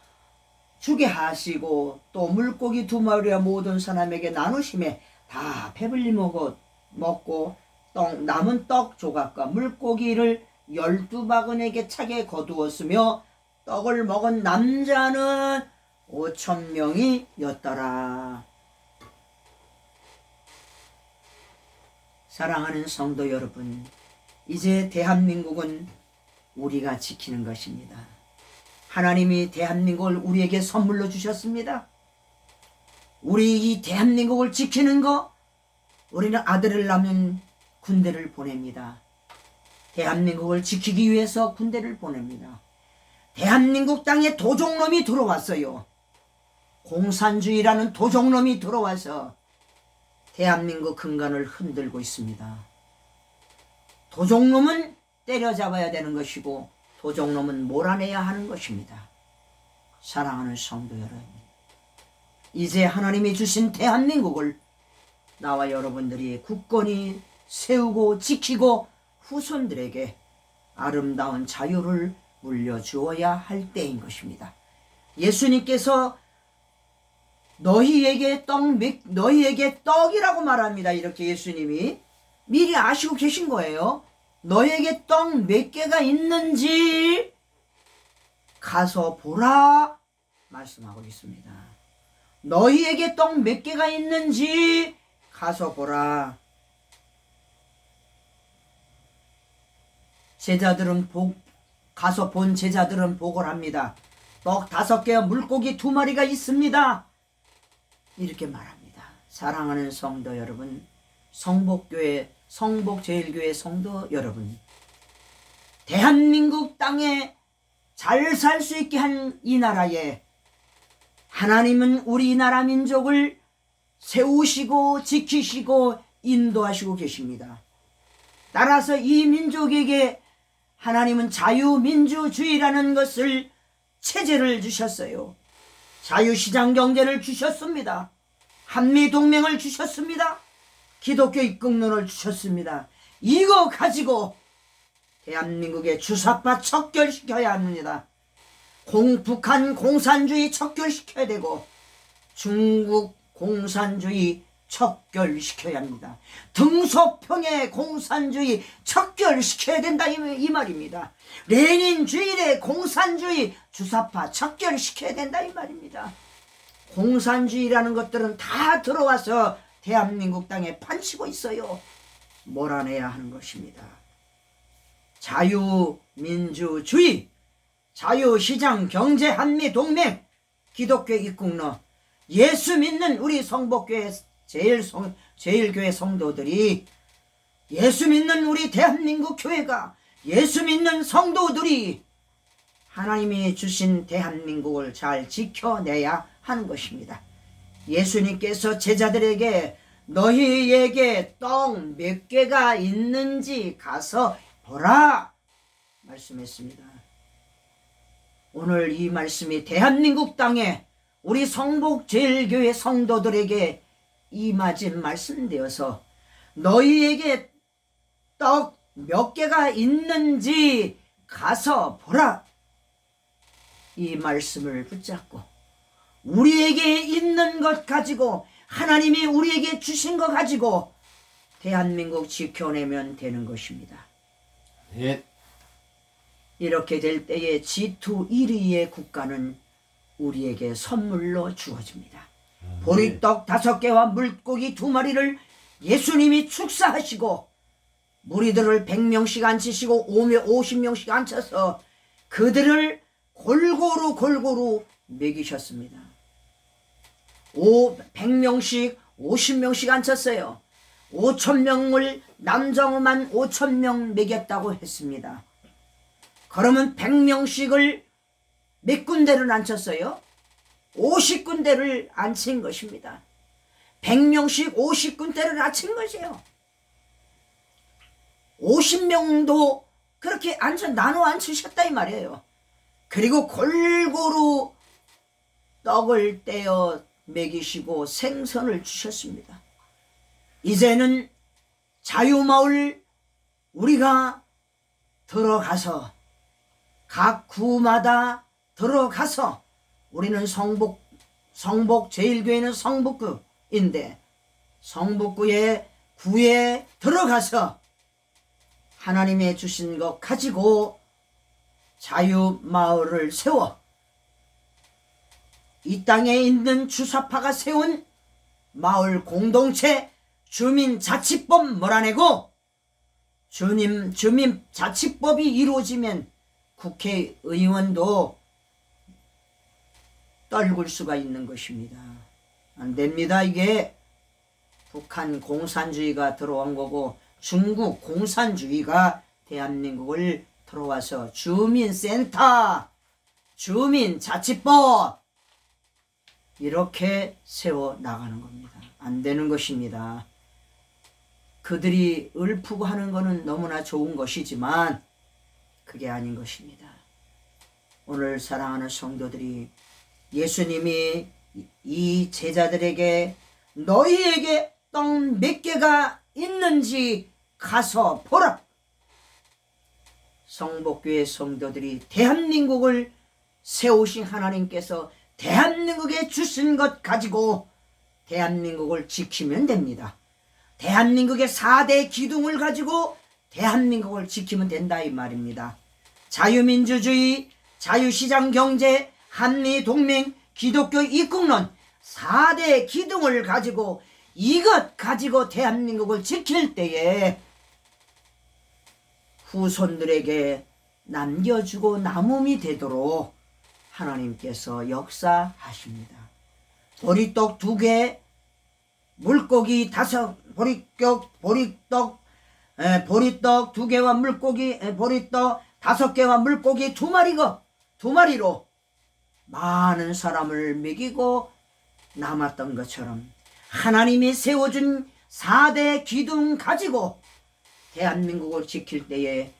주게 하시고 또 물고기 2마리와 모든 사람에게 나누심에 다 배불리 먹고 남은 떡 조각과 물고기를 12바구니에게 차게 거두었으며 떡을 먹은 남자는 5,000명이었더라. 사랑하는 성도 여러분, 이제 대한민국은 우리가 지키는 것입니다. 하나님이 대한민국을 우리에게 선물로 주셨습니다. 우리 이 대한민국을 지키는 거, 우리는 아들을 낳으면 군대를 보냅니다. 대한민국을 지키기 위해서 군대를 보냅니다. 대한민국 땅에 도적놈이 들어왔어요. 공산주의라는 도적놈이 들어와서 대한민국 근간을 흔들고 있습니다. 도적놈은 때려잡아야 되는 것이고 도적놈은 몰아내야 하는 것입니다. 사랑하는 성도 여러분, 이제 하나님이 주신 대한민국을 나와 여러분들이 굳건히 세우고 지키고 후손들에게 아름다운 자유를 물려주어야 할 때인 것입니다. 예수님께서 너희에게 떡이라고 말합니다. 이렇게 예수님이 미리 아시고 계신 거예요. 너희에게 떡 몇 개가 있는지 가서 보라 말씀하고 있습니다. 너희에게 떡 몇 개가 있는지 가서 보라. 가서 본 제자들은 보고를 합니다. 떡 5개와 물고기 2마리가 있습니다. 이렇게 말합니다. 사랑하는 성도 여러분, 성복제일교회 성도 여러분, 대한민국 땅에 잘 살 수 있게 한 이 나라에 하나님은 우리나라 민족을 세우시고 지키시고 인도하시고 계십니다. 따라서 이 민족에게 하나님은 자유민주주의라는 것을 체제를 주셨어요. 자유시장 경제를 주셨습니다. 한미동맹을 주셨습니다. 기독교 입국론을 주셨습니다. 이거 가지고 대한민국의 주사파 척결시켜야 합니다. 북한 공산주의 척결시켜야 되고 중국 공산주의 척결시켜야 합니다. 등소평의 공산주의 척결시켜야 된다 이 말입니다. 레닌주의의 공산주의 주사파 척결시켜야 된다 이 말입니다. 공산주의라는 것들은 다 들어와서 대한민국 땅에 판치고 있어요. 몰아내야 하는 것입니다. 자유민주주의, 자유시장 경제 한미동맹, 기독교 입국론, 예수 믿는 우리 성복교회 제일교회 성도들이, 예수 믿는 우리 대한민국 교회가, 예수 믿는 성도들이 하나님이 주신 대한민국을 잘 지켜내야 하는 것입니다. 예수님께서 제자들에게 너희에게 떡 몇 개가 있는지 가서 보라 말씀했습니다. 오늘 이 말씀이 대한민국 땅에 우리 성복제일교회 성도들에게 임하진 말씀되어서 너희에게 떡 몇 개가 있는지 가서 보라. 이 말씀을 붙잡고 우리에게 있는 것 가지고 하나님이 우리에게 주신 것 가지고 대한민국 지켜내면 되는 것입니다. 예. 이렇게 될 때에 G2 1위의 국가는 우리에게 선물로 주어집니다. 보리떡 5개와 물고기 2마리를 예수님이 축사하시고 무리들을 100명씩 앉히시고 50명씩 앉혀서 그들을 골고루 먹이셨습니다. 100명씩 50명씩 앉혔어요. 5,000명을 남정만 5,000명 먹였다고 했습니다. 그러면 100명씩을 몇 군데를 앉혔어요? 50군데를 앉힌 것입니다. 100명씩 50군데를 앉힌 것이에요. 50명도 그렇게 나눠 앉히셨다 이 말이에요. 그리고 골고루 떡을 떼어 먹이시고 생선을 주셨습니다. 이제는 자유마을 우리가 들어가서 각 구마다 들어가서 우리는 성복제일교회는 성북구인데 성북구의 구에 들어가서 하나님의 주신 것 가지고 자유마을을 세워 이 땅에 있는 주사파가 세운 마을 공동체 주민자치법 몰아내고 주민자치법이 이루어지면 국회의원도 떨굴 수가 있는 것입니다. 안 됩니다. 이게 북한 공산주의가 들어온 거고 중국 공산주의가 대한민국을 들어와서 주민센터, 주민자치법 이렇게 세워나가는 겁니다. 안 되는 것입니다. 그들이 읊고 하는 것은 너무나 좋은 것이지만 그게 아닌 것입니다. 오늘 사랑하는 성도들이 예수님이 이 제자들에게 너희에게 떡 몇 개가 있는지 가서 보라. 성복교회 성도들이 대한민국을 세우신 하나님께서 대한민국에 주신 것 가지고 대한민국을 지키면 됩니다. 대한민국의 4대 기둥을 가지고 대한민국을 지키면 된다 이 말입니다. 자유민주주의, 자유시장경제, 한미동맹, 기독교 입국론 4대 기둥을 가지고 이것 가지고 대한민국을 지킬 때에 후손들에게 남겨주고 남음이 되도록 하나님께서 역사하십니다. 보리떡 2개, 물고기 5, 보리떡 2개와 물고기, 보리떡 5개와 물고기 2마리로 많은 사람을 먹이고 남았던 것처럼 하나님이 세워준 4대 기둥 가지고 대한민국을 지킬 때에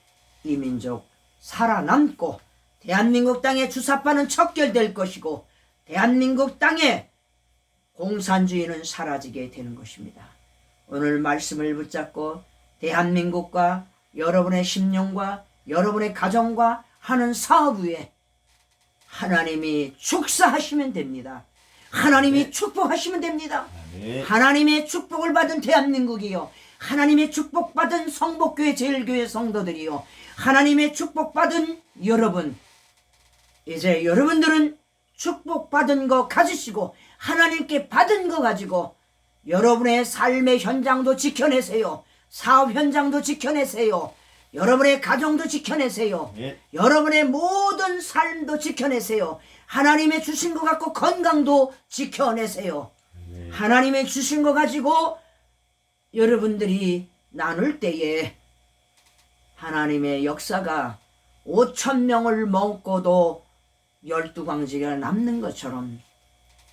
이 민족 살아남고 대한민국 땅에 주사파는 척결될 것이고 대한민국 땅에 공산주의는 사라지게 되는 것입니다. 오늘 말씀을 붙잡고 대한민국과 여러분의 심령과 여러분의 가정과 하는 사업 위에 하나님이 축사하시면 됩니다. 하나님이 축복하시면 됩니다. 하나님의 축복을 받은 대한민국이요, 하나님의 축복받은 성복교회 제일교회 성도들이요, 하나님의 축복받은 여러분, 이제 여러분들은 축복받은 거 가지시고 하나님께 받은 거 가지고 여러분의 삶의 현장도 지켜내세요. 사업 현장도 지켜내세요. 여러분의 가정도 지켜내세요. 여러분의 모든 삶도 지켜내세요. 하나님의 주신 것 갖고 건강도 지켜내세요. 하나님의 주신 거 가지고 여러분들이 나눌 때에 하나님의 역사가 5,000명을 먹고도 12광지가 남는 것처럼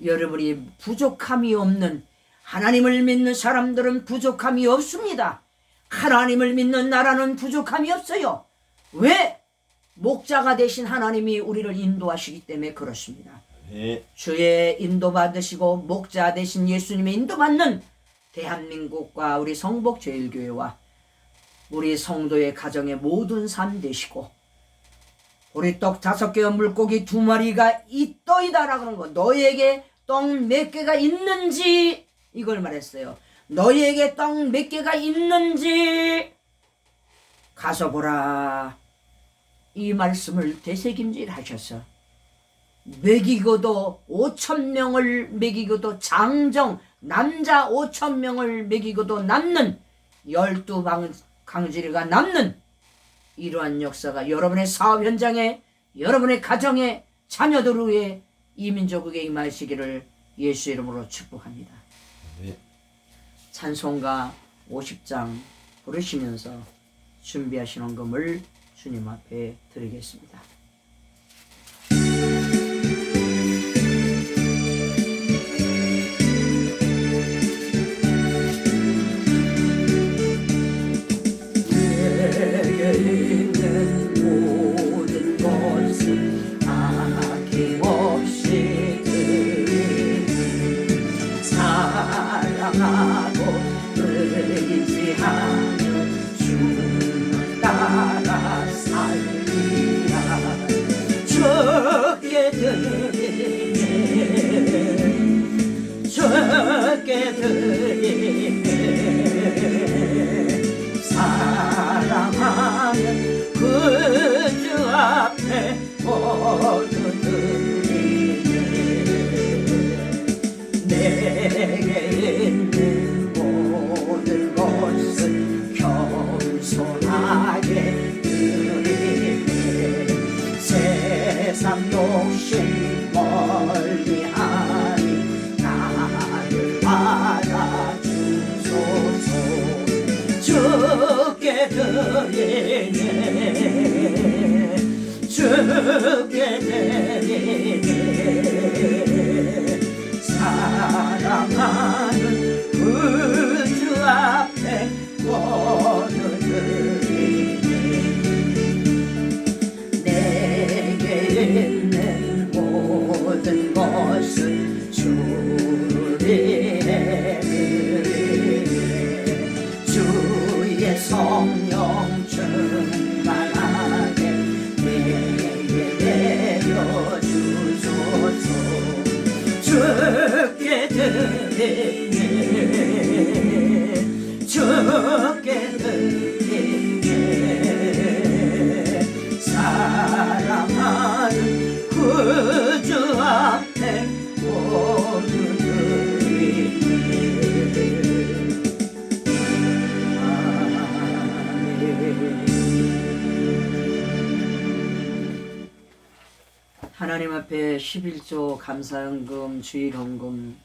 여러분이 부족함이 없는, 하나님을 믿는 사람들은 부족함이 없습니다. 하나님을 믿는 나라는 부족함이 없어요. 왜? 목자가 되신 하나님이 우리를 인도하시기 때문에 그렇습니다. 네. 주의 인도받으시고 목자 되신 예수님의 인도받는 대한민국과 우리 성복제일교회와 우리 성도의 가정의 모든 삶 되시고, 우리 떡 5개와 물고기 2마리가 있더이다라고 하는 거, 너희에게 떡 몇 개가 있는지 이걸 말했어요. 너희에게 떡 몇 개가 있는지 가서 보라. 이 말씀을 되새김질 하셔서 먹이고도 5,000명을 먹이고도 장정 남자 5,000명을 먹이고도 남는 12강지리가 남는 이러한 역사가 여러분의 사업 현장에, 여러분의 가정에, 자녀들 위에, 이민족에게 임하시기를 예수 이름으로 축복합니다. 네. 찬송가 50장 부르시면서 준비하신 헌금을 주님 앞에 드리겠습니다. 내게 있는 모든 것을 아낌없이 드리니 사랑하고 의지하며 주를 따라 살리라. 적게 드리네, 적게 드리네. 사랑하면 그 주 앞에 모두 드리네. 내게 있는 모든 것을 겸손하게 드리네. 세상 욕심 멀리하니 나를 받아주소서. 주께 드리네, 주께 드리네. 사랑하는 그 주 앞에 모두 드리네. 내게 있는 모든 것을 주를 주의 성령 충만하게 내게 내려주소서. 주께 드리네, 주께 드리네. 사랑하는 그 주 앞에 모두 드리네. 하나님 앞에 11조 감사헌금, 주일헌금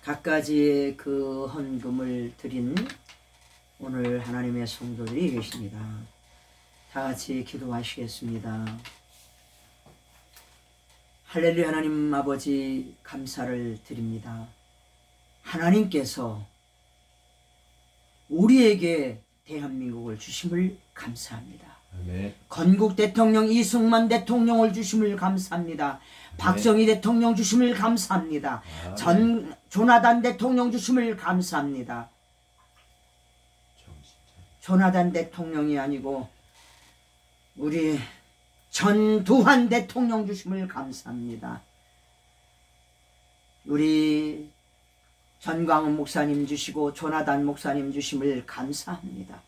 각가지의 그 헌금을 드린 오늘 하나님의 성도들이 계십니다. 다 같이 기도하시겠습니다. 할렐루야. 하나님 아버지 감사를 드립니다. 하나님께서 우리에게 대한민국을 주심을 감사합니다. 네. 건국 대통령 이승만 대통령을 주심을 감사합니다. 박정희 대통령 주심을 감사합니다. 조나단 대통령 주심을 감사합니다. 조나단 대통령이 아니고 우리 전두환 대통령 주심을 감사합니다. 우리 전광훈 목사님 주시고 조나단 목사님 주심을 감사합니다.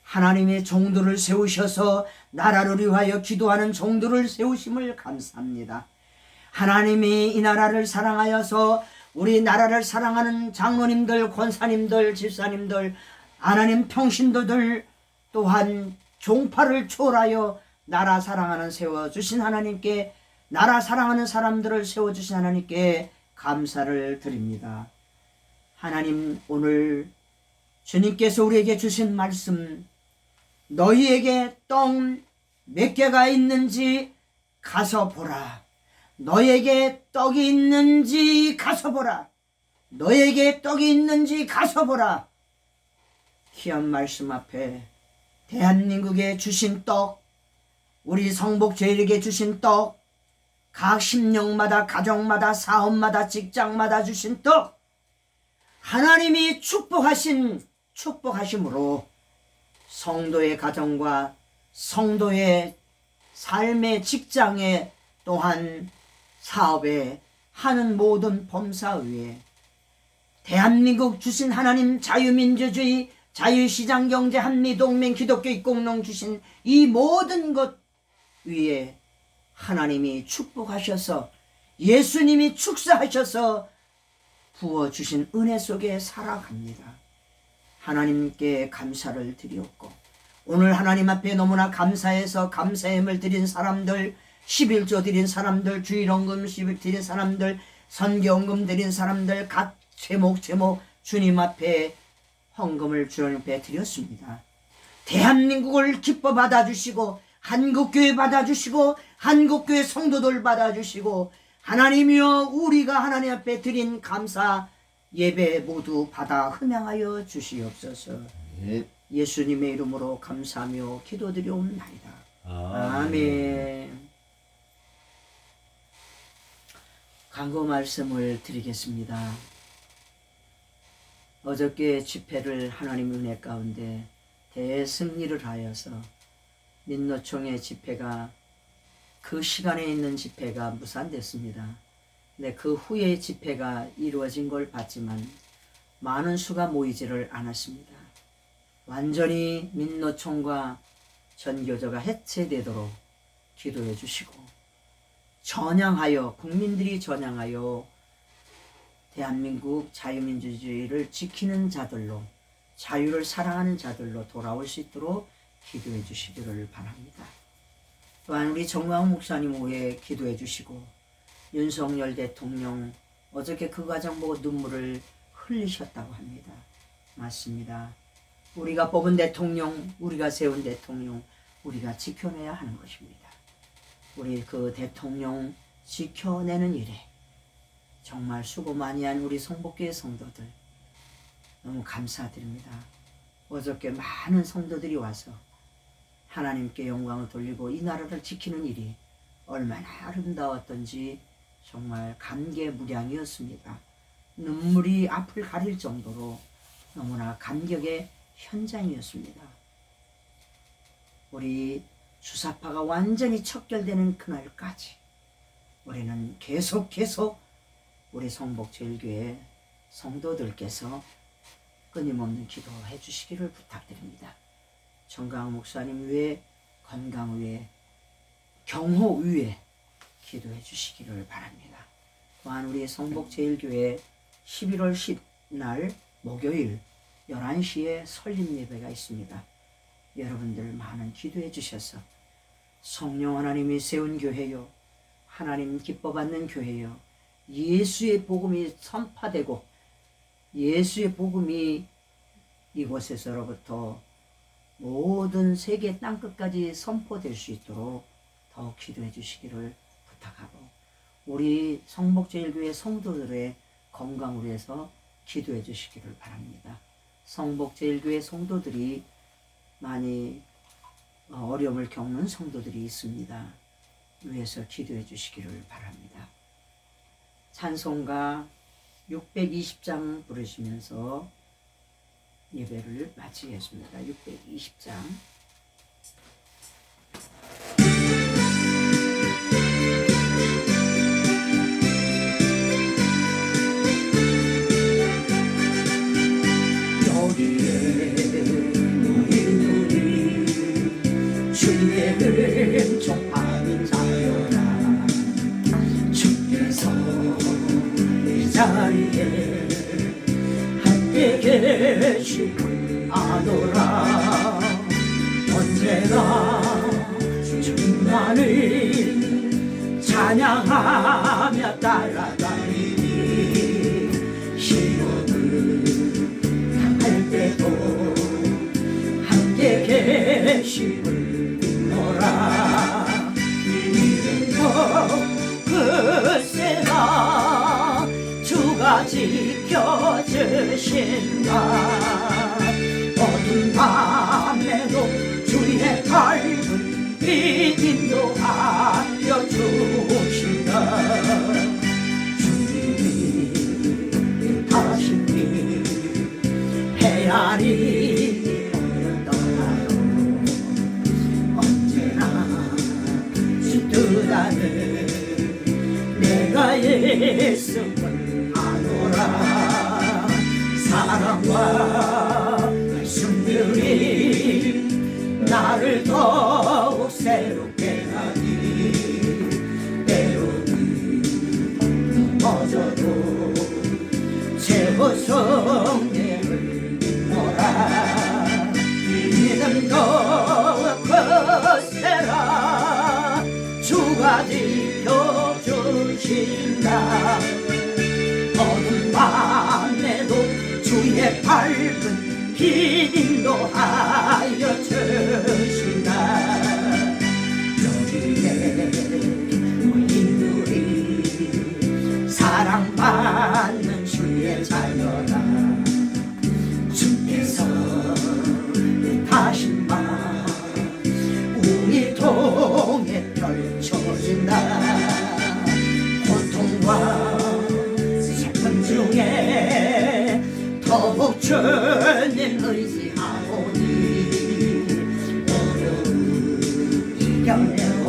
하나님의 종들을 세우셔서 나라를 위하여 기도하는 종들을 세우심을 감사합니다. 하나님이 이 나라를 사랑하여서 우리 나라를 사랑하는 장로님들, 권사님들, 집사님들, 하나님 평신도들 또한 종파를 초월하여 나라 사랑하는 세워주신 하나님께, 나라 사랑하는 사람들을 세워주신 하나님께 감사를 드립니다. 하나님, 오늘 주님께서 우리에게 주신 말씀, 너희에게 떡 몇 개가 있는지 가서 보라. 너에게 떡이 있는지 가서 보라. 너에게 떡이 있는지 가서 보라. 귀한 말씀 앞에 대한민국에 주신 떡, 우리 성복제일에게 주신 떡, 각 심령마다, 가정마다, 사업마다, 직장마다 주신 떡, 하나님이 축복하심으로 성도의 가정과 성도의 삶의 직장에, 또한 사업에, 하는 모든 범사위에 대한민국 주신 하나님, 자유민주주의, 자유시장경제, 한미동맹, 기독교 입공농 주신 이 모든 것 위에 하나님이 축복하셔서, 예수님이 축사하셔서 부어주신 은혜 속에 살아갑니다. 하나님께 감사를 드렸고, 오늘 하나님 앞에 너무나 감사해서 감사함을 드린 사람들, 11조 드린 사람들, 주일헌금 10일 드린 사람들, 선교헌금 드린 사람들, 각 제목 주님 앞에 헌금을 주님 앞에 드렸습니다. 대한민국을 기뻐 받아주시고, 한국교회 받아주시고, 한국교회 성도들 받아주시고, 하나님이여 우리가 하나님 앞에 드린 감사 예배 모두 받아 흠양하여 주시옵소서. 예. 예수님의 이름으로 감사하며 기도드리옵나이다. 아멘. 간구 말씀을 드리겠습니다. 어저께 집회를 하나님 은혜 가운데 대승리를 하여서 민노총의 집회가, 그 시간에 있는 집회가 무산됐습니다. 근데 그 후에 집회가 이루어진 걸 봤지만 많은 수가 모이지를 않았습니다. 완전히 민노총과 전교조가 해체되도록 기도해 주시고, 전향하여, 국민들이 전향하여 대한민국 자유민주주의를 지키는 자들로, 자유를 사랑하는 자들로 돌아올 수 있도록 기도해 주시기를 바랍니다. 또한 우리 정광훈 목사님 후에 기도해 주시고, 윤석열 대통령 어저께 그 과정 보고 눈물을 흘리셨다고 합니다. 맞습니다. 우리가 뽑은 대통령, 우리가 세운 대통령, 우리가 지켜내야 하는 것입니다. 우리 그 대통령 지켜내는 일에 정말 수고 많이 한 우리 성복교회 성도들 너무 감사드립니다. 어저께 많은 성도들이 와서 하나님께 영광을 돌리고 이 나라를 지키는 일이 얼마나 아름다웠던지 정말 감개무량이었습니다. 눈물이 앞을 가릴 정도로 너무나 감격의 현장이었습니다. 우리 주사파가 완전히 척결되는 그날까지 우리는 계속 우리 성복제일교회 성도들께서 끊임없는 기도해 주시기를 부탁드립니다. 정강 목사님 위에, 건강 위에, 경호 위에 기도해 주시기를 바랍니다. 또한 우리 성복제일교회 11월 10날 목요일 11시에 설립 예배가 있습니다. 여러분들 많은 기도해 주셔서 성령 하나님이 세운 교회요, 하나님 기뻐받는 교회요, 예수의 복음이 선파되고 예수의 복음이 이곳에서로부터 모든 세계 땅끝까지 선포될 수 있도록 더욱 기도해 주시기를 부탁하고, 우리 성복제일교회 성도들의 건강을 위해서 기도해 주시기를 바랍니다. 성복제일교회 성도들이 많이 어려움을 겪는 성도들이 있습니다. 위해서 기도해 주시기를 바랍니다. 찬송가 620장 부르시면서 예배를 마치겠습니다. 620장. 주의 은총받은 자여라. 주께서 이 자리에 함께 계시고 아노라. 언제나 주만을 찬양하며 따라다니니 시험을 당할 때도 함께 계심을 믿노라. 이는 그 하여 주신다. 어두운 밤에도 주의 밝은 빛 인도하여 주신다. 주님이 하시니 헤아리 떠나요. 언제나 주 뜻안에 내가 예수를 아노라. 사랑과 말씀들이 나를 더욱 새롭게 하니 때로는 넘어져도 제호성례를 믿노라. 믿음 더욱 거세라. 주가 지켜주신다. 어두운 밤에도 주의 밝은 빛 인도하여 주신다. 여기에 우리들이 사랑받는 주의 자녀다. 주께서 다신 마 우리 통해 펼쳐진다. 고통과 슬픔 중에 더욱 주님 의지하오니 어려움 이겨내고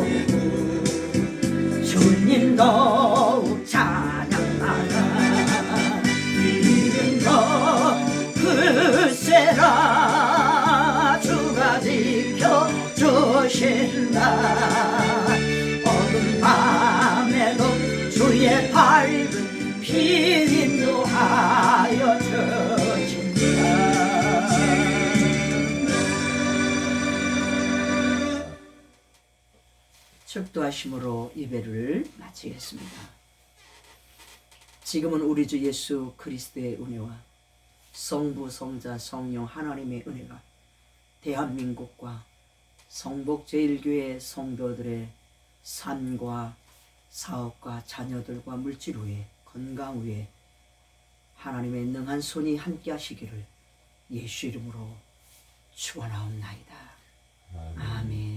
주님 더욱 찬양하라. 믿음 더 크세라. 주가 지켜주신다. 어두운 밤에도 주의 밝은 빛 인도하여 주신다. 축도하심으로 예배를 마치겠습니다. 지금은 우리 주 예수 그리스도의 은혜와 성부 성자 성령 하나님의 은혜가 대한민국과 성복제일교회 성도들의 삶과 사업과 자녀들과 물질 위에 건강 위에 하나님의 능한 손이 함께 하시기를 예수 이름으로 축원하옵나이다. 아멘.